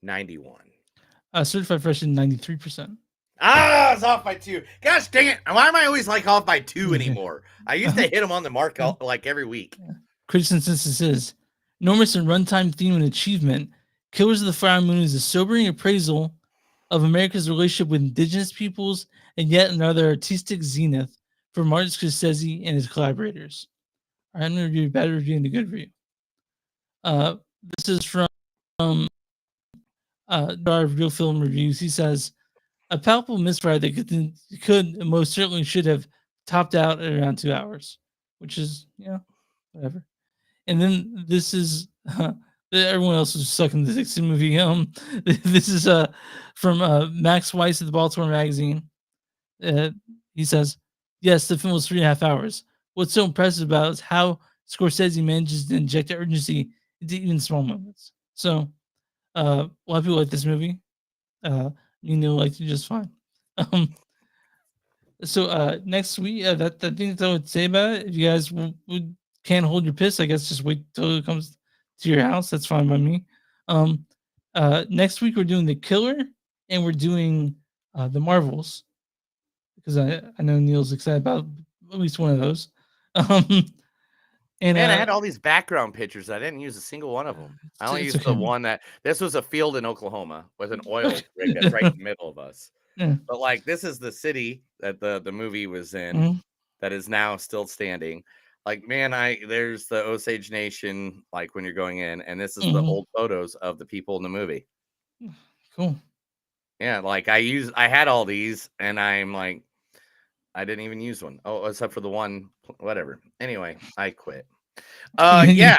91. Certified Fresh is 93%. Ah, it's off by 2. Gosh dang it. Why am I always like off by 2 anymore? I used to hit them on the mark like every week. Critics' consensus is enormous in runtime, theme, and achievement. Killers of the Flower Moon is a sobering appraisal of America's relationship with indigenous peoples and yet another artistic zenith for Martin Scorsese and his collaborators. I'm going to review a bad review and a good review. This is from our Real Film Reviews. He says, a palpable misfire that could and most certainly should have topped out at around 2 hours, which is, whatever. And then this is everyone else is sucking the Dixon movie. This is from Max Weiss at the Baltimore Magazine. He says, yes, the film was 3.5 hours. What's so impressive about it is how Scorsese manages to inject urgency into even small moments. So a lot of people like this movie. Liked it just fine. So next week, I think that's what I would say about it. If you guys can't hold your piss, I guess just wait till it comes to your house. That's fine by me. Next week we're doing The Killer and we're doing The Marvels because I know Neil's excited about at least one of those. And I had all these background pictures. I didn't use a single one of them. I only used the one that this was a field in Oklahoma with an oil rig that's right in the middle of us. Yeah. But like this is the city that the movie was in Mhm. that is now still standing. Like, man, there's the Osage Nation, like when you're going in, and this is the Mhm. old photos of the people in the movie. Cool. Yeah, like I had all these, and I'm like, I didn't even use one. Oh, except for the one, whatever. Anyway, I quit. Yeah,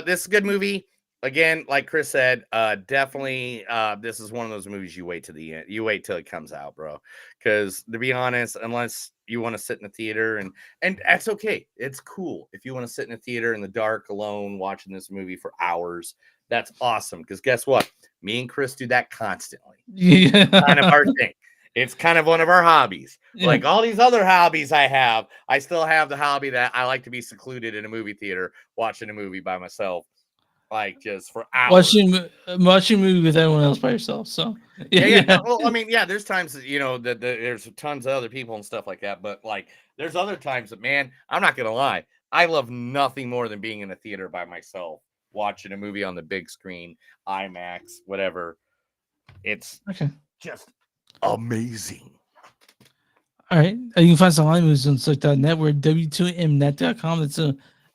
this is a good movie. Again, like Chris said, definitely this is one of those movies you wait to the end. You wait till it comes out, bro. Because to be honest, unless you want to sit in a theater and that's okay. It's cool. If you want to sit in a theater in the dark alone watching this movie for hours, that's awesome. Because guess what? Me and Chris do that constantly. Yeah. Kind of our thing. It's kind of one of our hobbies. Yeah. Like all these other hobbies I have, I still have the hobby that I like to be secluded in a movie theater watching a movie by myself, like just for hours. Watching a movie with everyone else by yourself. So Yeah. Well, I mean, yeah, there's times that, that there's tons of other people and stuff like that. But like, there's other times that, man, I'm not going to lie. I love nothing more than being in a theater by myself, watching a movie on the big screen, IMAX, whatever. It's just amazing. All right. You can find some online movies on Suck.net. We're at W2Mnet.com. That's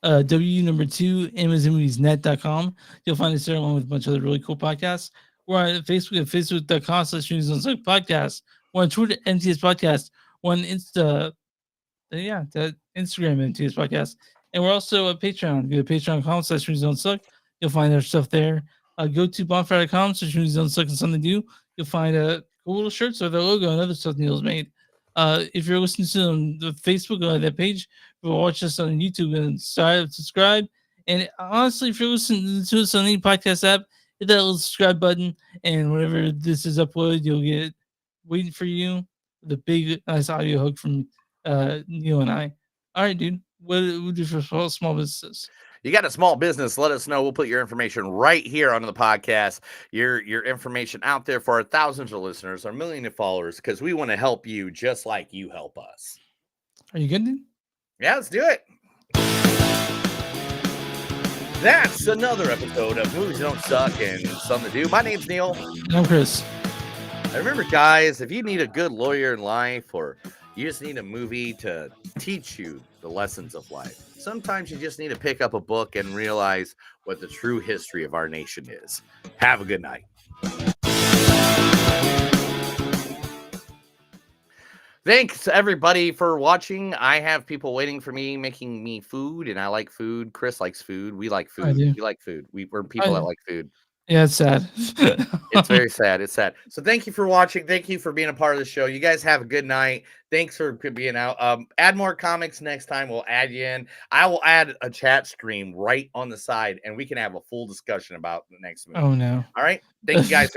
W2M.net.com. You'll find us there along with a bunch of other really cool podcasts. We're on Facebook at Facebook.com/Movies Podcast. We're on Twitter, MTS Podcast. We're on Instagram, MTS Podcast. And we're also at Patreon. Go to patreon.com/Movies You'll find our stuff there. Go to bonfire.com/Movies and something to do. You'll find cool little shirts with our logo and other stuff Neil's made. If you're listening to the Facebook that page, you'll watch us on YouTube and subscribe. And honestly, if you're listening to us on any podcast app, hit that little subscribe button. And whenever this is uploaded, you'll get it waiting for you. The big, nice audio hook from Neil and I. All right, dude. What do we do for small businesses? You got a small business, let us know. We'll put your information right here on the podcast. Your information out there for our thousands of listeners, our million of followers, because we want to help you just like you help us. Are you good, dude? Yeah, let's do it. That's another episode of Movies Don't Suck and Something to Do. My name's Neil. And I'm Chris. And remember, guys, if you need a good lawyer in life or you just need a movie to teach you the lessons of life, sometimes you just need to pick up a book and realize what the true history of our nation is. Have a good night. Thanks everybody for watching. I have people waiting for me, making me food, and I like food. Chris likes food. We like I food. do. We like food. We're people that do. like food. Yeah, it's sad. It's very sad. It's sad. So thank you for watching. Thank you for being a part of the show. You guys have a good night. Thanks for being out. Add more comics next time. We'll add you in. I will add a chat stream right on the side, and we can have a full discussion about the next movie. Oh no. All right. Thank you guys.